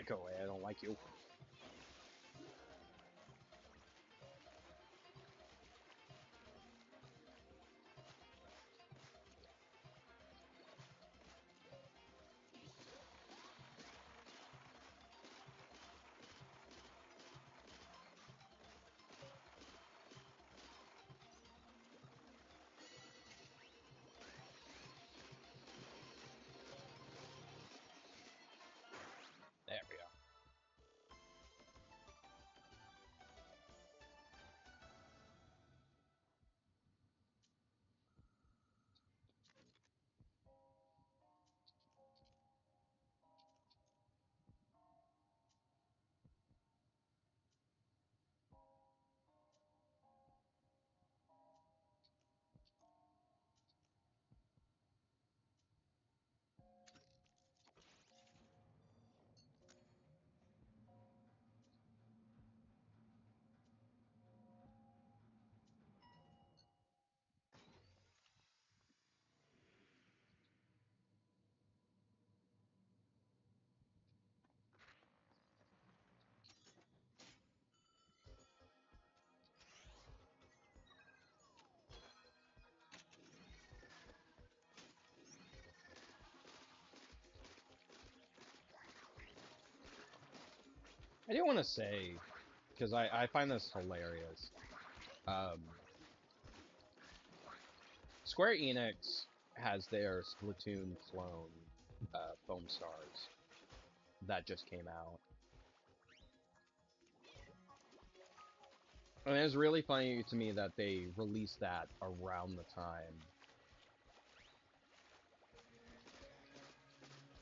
Go away. I don't like you. There we go. I do want to say, because I find this hilarious. Um, Square Enix has their Splatoon clone, Foam Stars, that just came out. And it's really funny to me that they released that around the time.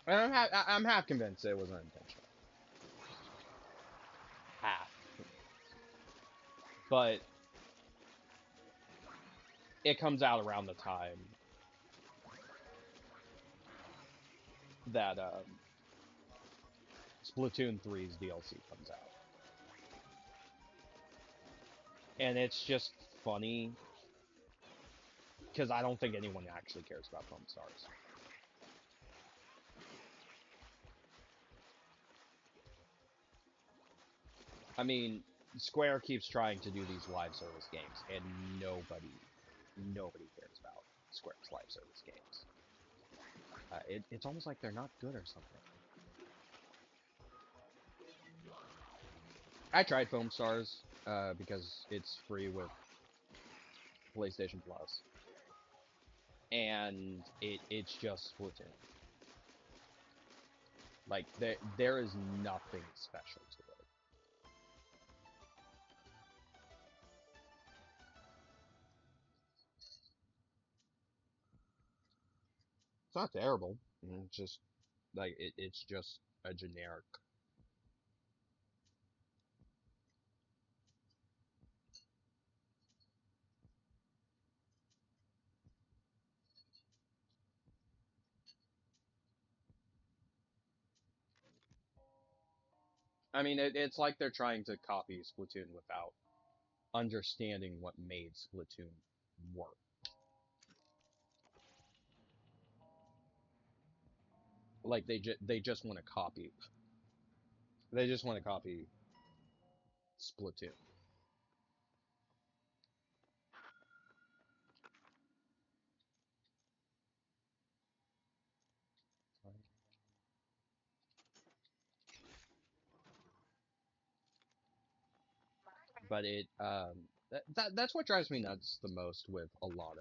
And I'm half convinced it was unintentional. Half. But it comes out around the time that Splatoon 3's DLC comes out. And it's just funny because I don't think anyone actually cares about Foam Stars. I mean, Square keeps trying to do these live service games, and nobody cares about Square's live service games. It's almost like they're not good or something. I tried Foam Stars because it's free with PlayStation Plus, and it's just Splatoon. Like there is nothing special to it. It's not terrible. It's just like it's just a generic. I mean, it's like they're trying to copy Splatoon without understanding what made Splatoon work. Like they just want to copy. They just want to copy Splatoon. But that's what drives me nuts the most with a lot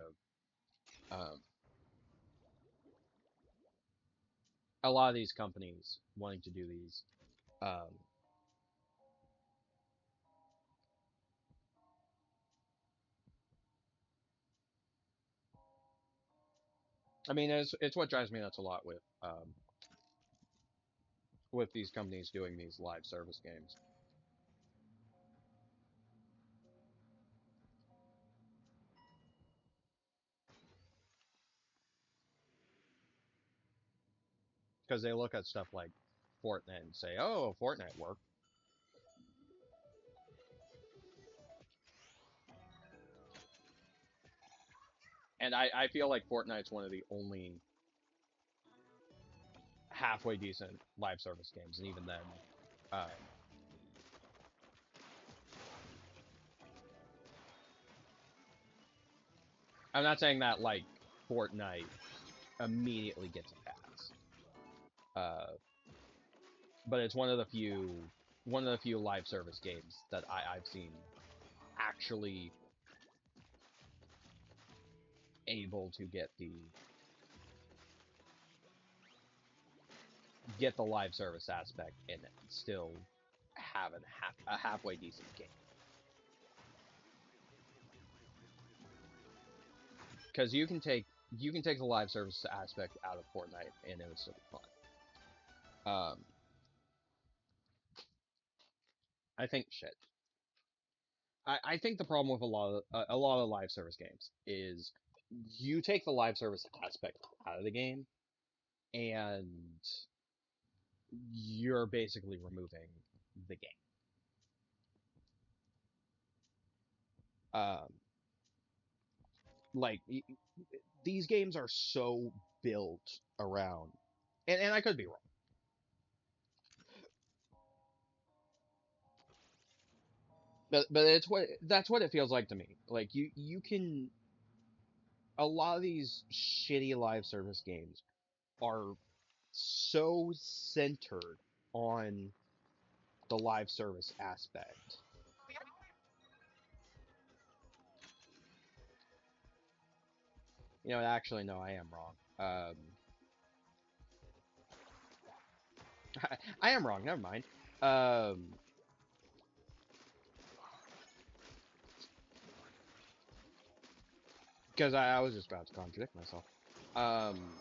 of these companies wanting to do these. Um, I mean, it's what drives me nuts a lot with these companies doing these live service games because they look at stuff like Fortnite and say, "Oh, Fortnite worked," and I feel like Fortnite's one of the only halfway decent live service games, and even then, um, I'm not saying that like Fortnite immediately gets a pass, but it's one of the few live service games that I've seen actually able to get the live service aspect and still have a halfway decent game. Because you can take the live service aspect out of Fortnite and it would still be fun. I think shit. I think the problem with a lot of live service games is you take the live service aspect out of the game and you're basically removing the game. Um, like these games are so built around, and I could be wrong, but it's what that's what it feels like to me. Like you can a lot of these shitty live service games are so centered on the live service aspect. You know, actually, no, I am wrong. I am wrong. Never mind. Um, because I was just about to contradict myself. Um,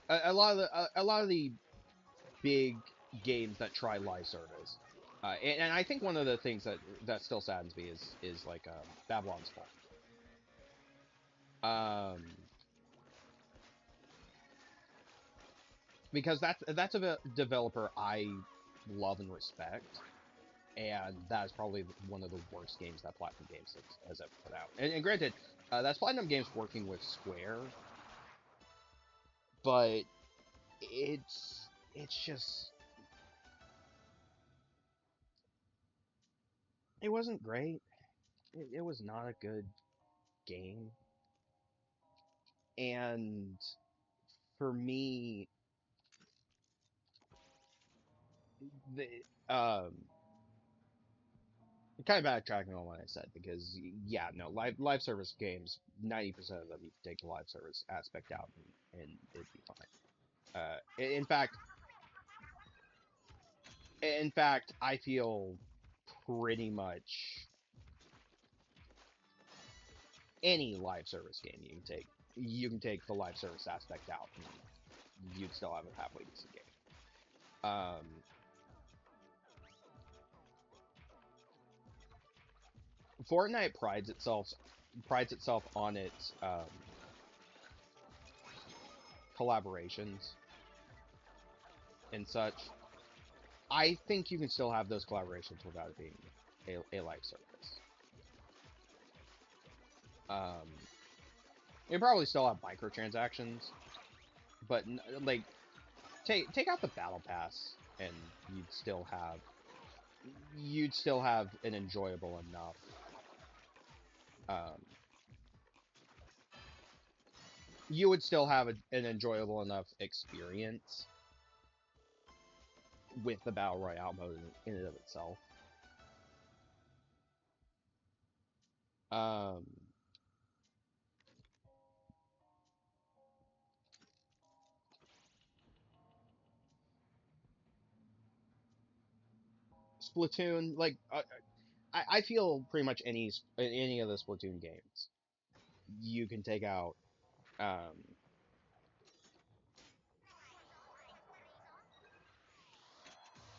a lot of the big games that try live service, and I think one of the things that still saddens me is like Babylon's Fall. Um, because that's a developer I love and respect, and that's probably one of the worst games that Platinum Games has ever put out. And granted, that's Platinum Games working with Square, but it's just it wasn't great. It was not a good game, and for me, the kind of backtracking on what I said because yeah, no, live service games, 90% of them you can take the live service aspect out and it'd be fine. In fact, I feel pretty much any live service game you can take the live service aspect out and you'd still have a halfway decent game. Fortnite prides itself on its collaborations and such. I think you can still have those collaborations without it being a live service. Um, you probably still have microtransactions, but like take out the battle pass, and you'd still have an enjoyable enough. Um, you would still have an enjoyable enough experience with the battle royale mode in and of itself. Um, Splatoon, like I feel pretty much any of the Splatoon games you can take out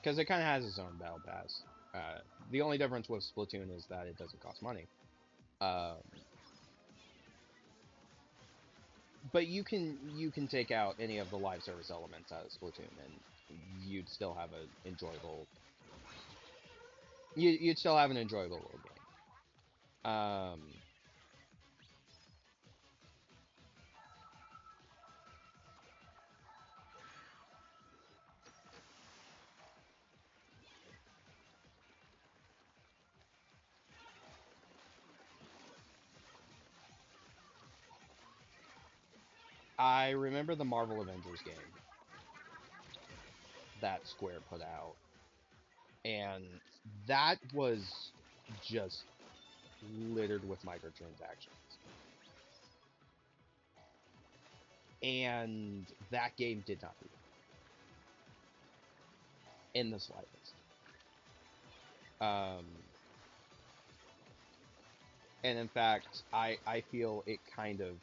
because it kind of has its own battle pass. The only difference with Splatoon is that it doesn't cost money. Um, but you can take out any of the live service elements out of Splatoon, and you'd still have an enjoyable. You'd still have an enjoyable little game. I remember the Marvel Avengers game that Square put out, and that was just littered with microtransactions. And that game did not do that in the slightest. Um, and in fact, I feel it kind of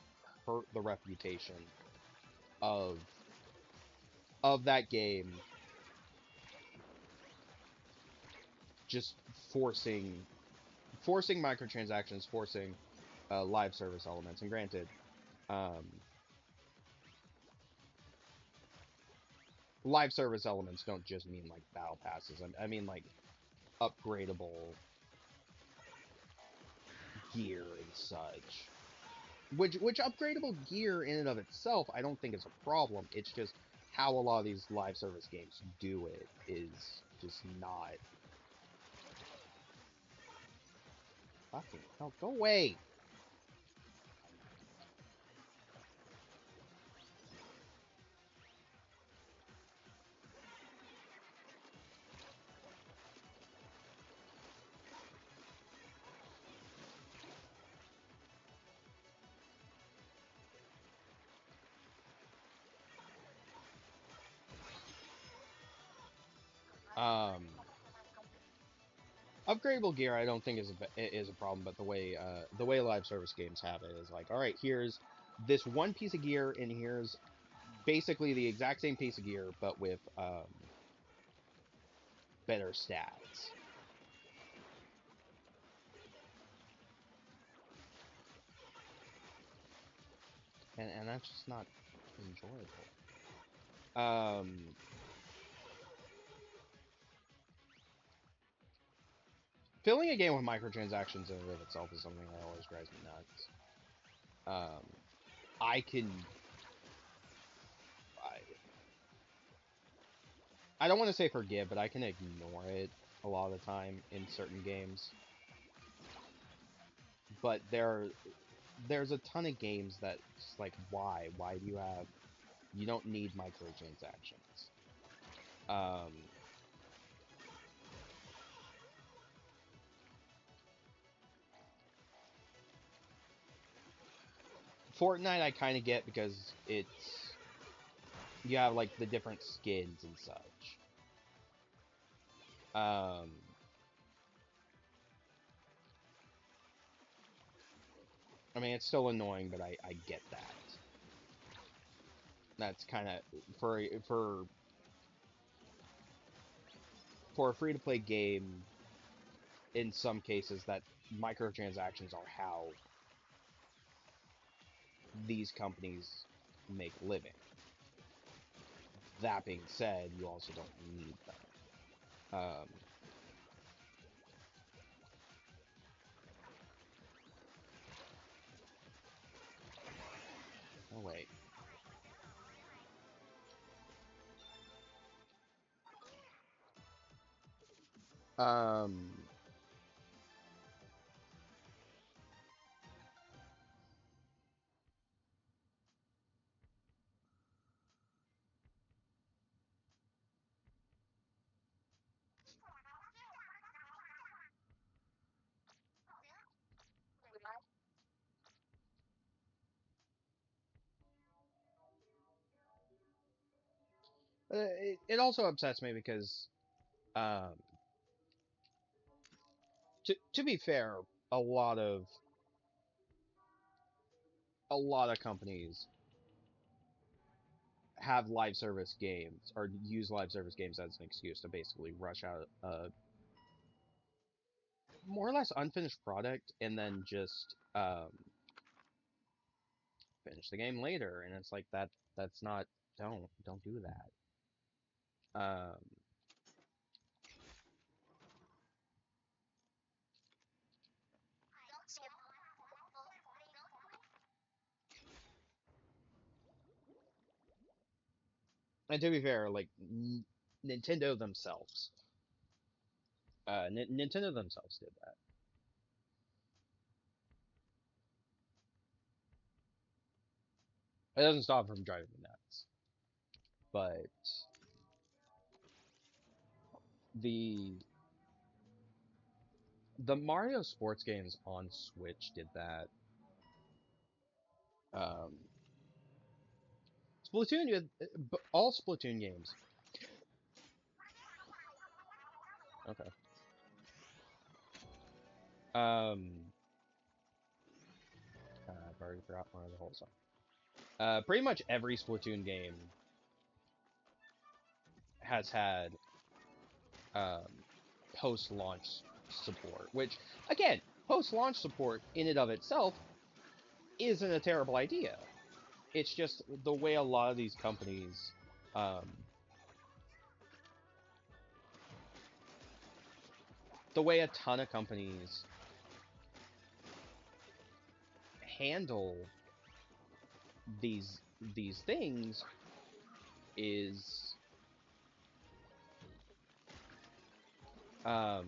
hurt the reputation of that game, just forcing microtransactions, forcing live service elements. And granted, um, live service elements don't just mean like battle passes. I mean like upgradable gear and such. Which upgradable gear in and of itself, I don't think is a problem. It's just how a lot of these live service games do it is just not. Fucking hell, go away! Um, upgradable gear, I don't think is a problem, but the way live service games have it is like, all right, here's this one piece of gear, and here's basically the exact same piece of gear, but with better stats. And that's just not enjoyable. Um, filling a game with microtransactions in and of itself is something that always drives me nuts. I can, I don't want to say forgive, but I can ignore it a lot of the time in certain games. But there's a ton of games that just like, why? Why do you have? You don't need microtransactions. Fortnite I kind of get because you have like the different skins and such. I mean, it's still annoying, but I get that. That's kind of for a free-to-play game. In some cases, that microtransactions are how these companies make a living. That being said, you also don't need them. Oh wait. Um, it also upsets me because, um, to be fair, a lot of companies have live service games or use live service games as an excuse to basically rush out a more or less unfinished product and then just finish the game later. And it's like that's not don't do that. And to be fair, like Nintendo themselves, Nintendo themselves did that. It doesn't stop from driving me nuts, but the Mario sports games on Switch did that. Um, Splatoon, all Splatoon games. Okay. I've already forgot one of the whole song. Pretty much every Splatoon game has had um, post-launch support, which again, post-launch support in and of itself isn't a terrible idea. It's just the way a lot of these companies, um, the way a ton of companies handle these things is um,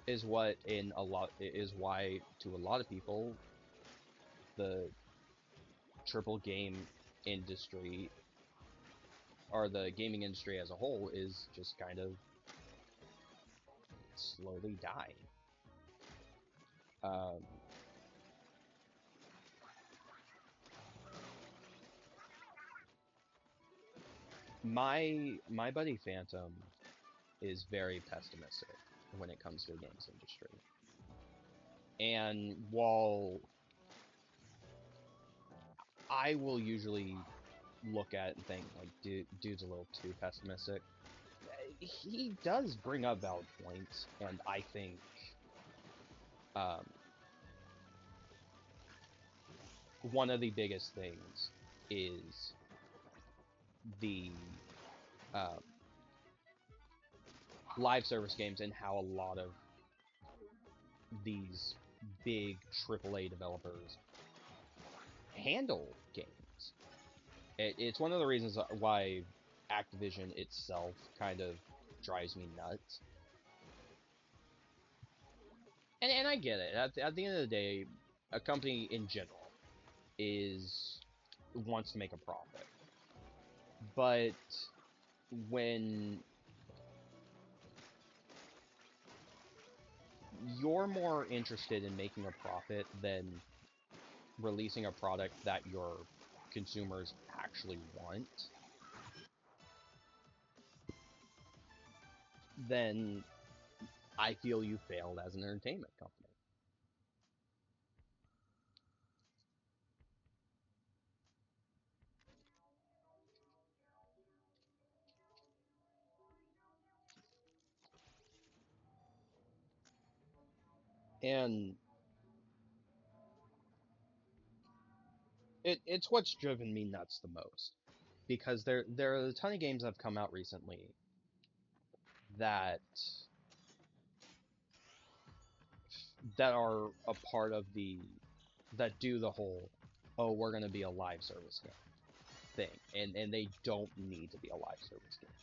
is why to a lot of people the triple game industry or the gaming industry as a whole is just kind of slowly dying. Um, my buddy Phantom is very pessimistic when it comes to the games industry. And while I will usually look at it and think like dude's a little too pessimistic, he does bring up valid points, and I think um, one of the biggest things is the um, live service games and how a lot of these big AAA developers handle games. It's one of the reasons why Activision itself kind of drives me nuts. And I get it. At the end of the day, a company in general wants to make a profit. But when you're more interested in making a profit than releasing a product that your consumers actually want, then I feel you failed as an entertainment company. And it's what's driven me nuts the most. Because there are a ton of games that have come out recently that are a part of that do the whole, oh, we're gonna be a live service game thing, and they don't need to be a live service game.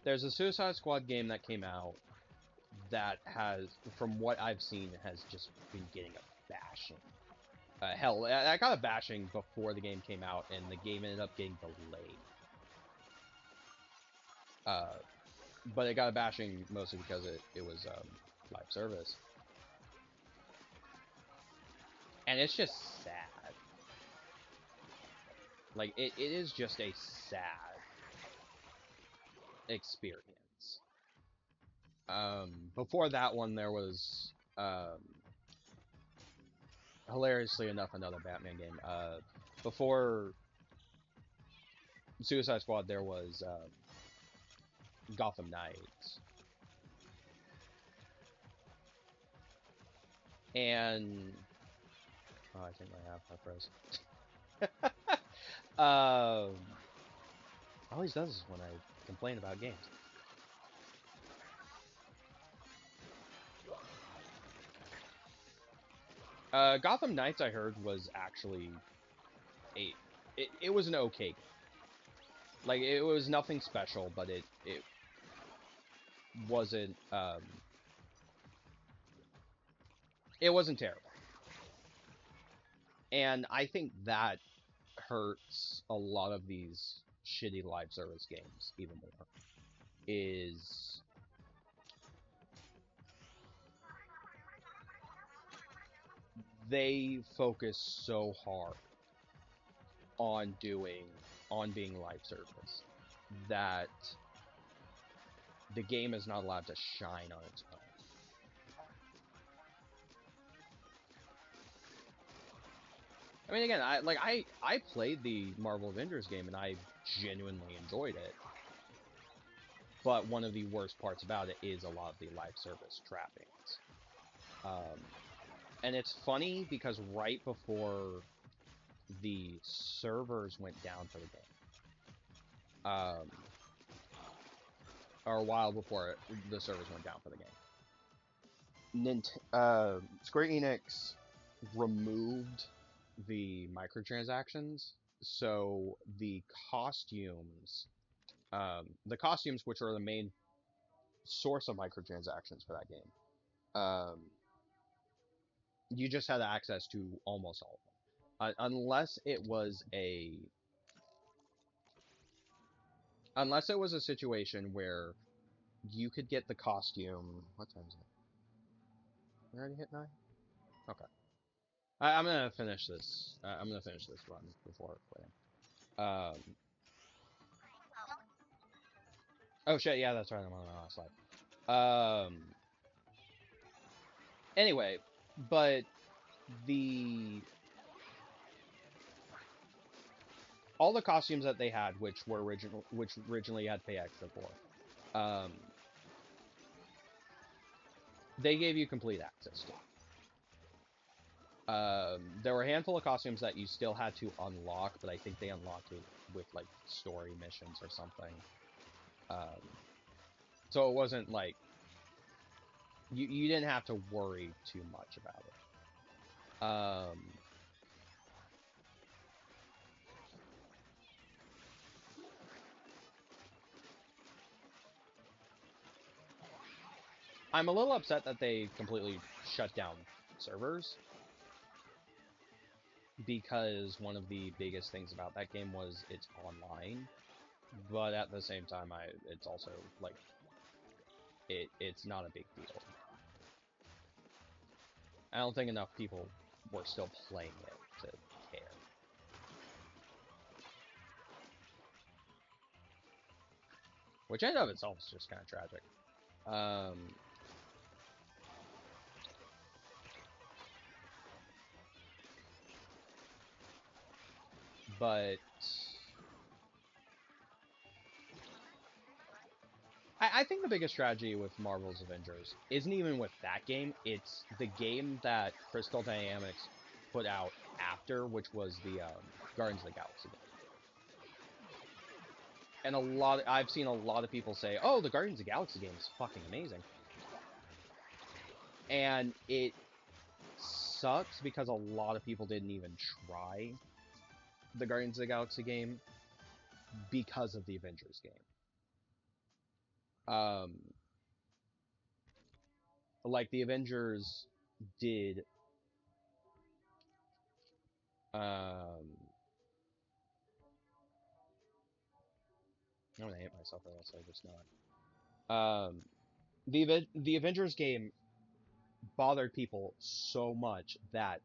There's a Suicide Squad game that came out that has, from what I've seen, has just been getting a bashing. Hell, I got a bashing before the game came out, and the game ended up getting delayed. But it got a bashing mostly because it was live service. And it's just sad. Like, it is just a sad experience. Before that one, there was, hilariously enough, another Batman game. Before Suicide Squad, there was Gotham Knights. And oh, I think I have my froze. Always does this when I complain about games. Gotham Knights, I heard, was actually it was an okay game. Like, it was nothing special, but it wasn't it wasn't terrible. And I think that hurts a lot of these shitty live service games even more. Is they focus so hard on being live service that the game is not allowed to shine on its own. I mean, again, I played the Marvel Avengers game and I genuinely enjoyed it. But one of the worst parts about it is a lot of the live service trappings. And it's funny because right before the servers went down for the game, or a while before the servers went down for the game, Square Enix removed the microtransactions, so the costumes, which are the main source of microtransactions for that game, you just had access to almost all of them, unless it was a situation where you could get the costume. What time is it? We already hit 9? Okay. I'm gonna finish this. I'm gonna finish this run before quitting. Oh shit, yeah, that's right. I'm on my last slide. Anyway, but all the costumes that they had, which originally you had to pay extra for, they gave you complete access to. There were a handful of costumes that you still had to unlock, but I think they unlocked it with like story missions or something. So it wasn't like you didn't have to worry too much about it. I'm a little upset that they completely shut down servers because one of the biggest things about that game was it's online, but at the same time, it's also like it's not a big deal. I don't think enough people were still playing it to care. Which in and of itself is just kind of tragic. But I think the biggest tragedy with Marvel's Avengers isn't even with that game. It's the game that Crystal Dynamics put out after, which was the Guardians of the Galaxy game. And I've seen a lot of people say, "Oh, the Guardians of the Galaxy game is fucking amazing," and it sucks because a lot of people didn't even try the Guardians of the Galaxy game because of the Avengers game. Like the Avengers did I'm gonna hate myself for this. I just know it. The Avengers game bothered people so much that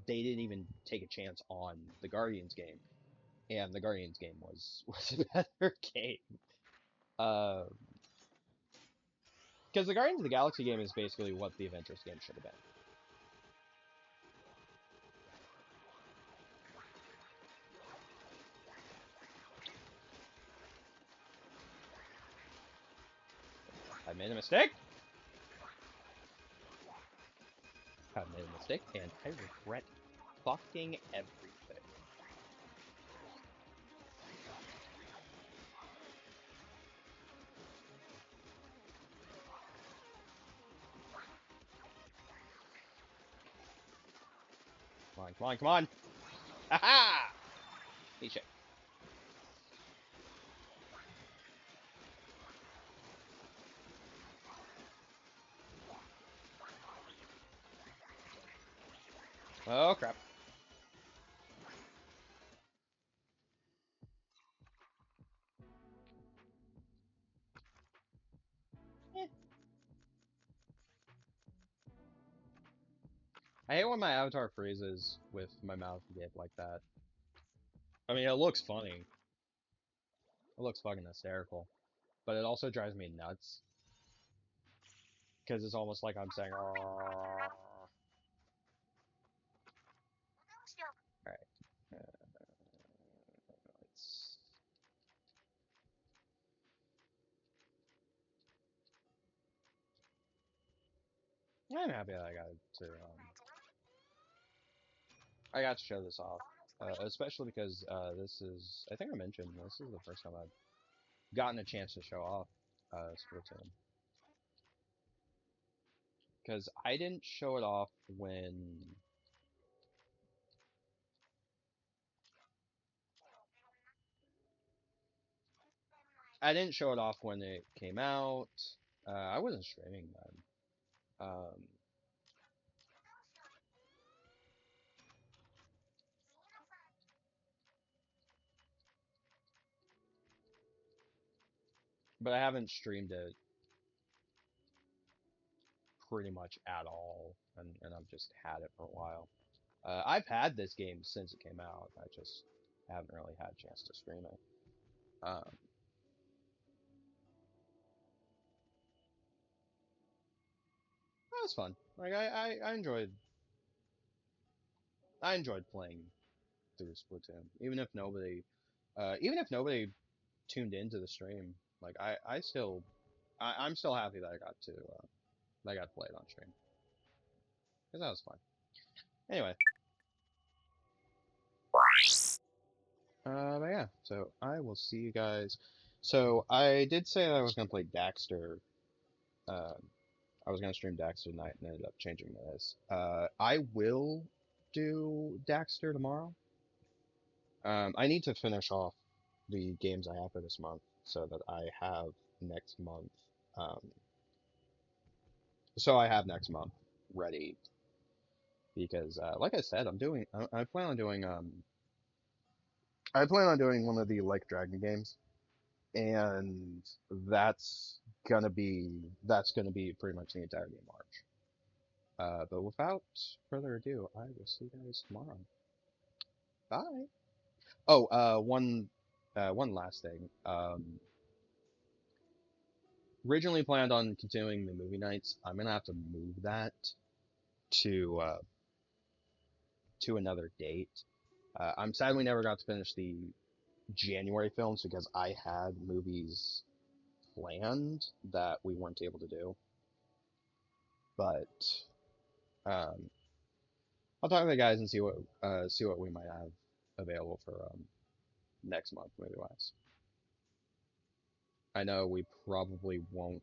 they didn't even take a chance on the Guardians game, and the Guardians game was a better game. Because the Guardians of the Galaxy game is basically what the Avengers game should have been. I made a mistake. I made a mistake, and I regret fucking everything. Come on, come on, come on! Haha! Eat shit. Oh crap. Eh. I hate when my avatar freezes with my mouth agape like that. I mean, it looks funny. It looks fucking hysterical. But it also drives me nuts. Because it's almost like I'm saying, alright. Let's... I'm happy that I got to show this off. Especially because this is, I think I mentioned, this is the first time I've gotten a chance to show off Splatoon. Because I didn't show it off when... I didn't show it off when it came out. I wasn't streaming then. But I haven't streamed it pretty much at all, and I've just had it for a while. I've had this game since it came out. I just haven't really had a chance to stream it. That was fun. Like I enjoyed playing through Splatoon, even if nobody tuned into the stream. Like I'm still happy that I got to play it on stream because that was fun. Anyway, but yeah, so I will see you guys. So I did say that I was gonna play Daxter. Uh, I was gonna stream Daxter tonight and ended up changing this. I will do Daxter tomorrow. I need to finish off the games I have for this month so that I have next month. Um, so I have next month ready because, like I said, I'm doing. I plan on doing. I plan on doing one of the Like Dragon games, and that's gonna be pretty much the entirety of March. But without further ado, I will see you guys tomorrow. Bye. Oh, one last thing. Originally planned on continuing the movie nights. I'm gonna have to move that to another date. I'm sad we never got to finish the January films because I had movies planned that we weren't able to do. But um, I'll talk to the guys and see what we might have available for next month movie wise. I know we probably won't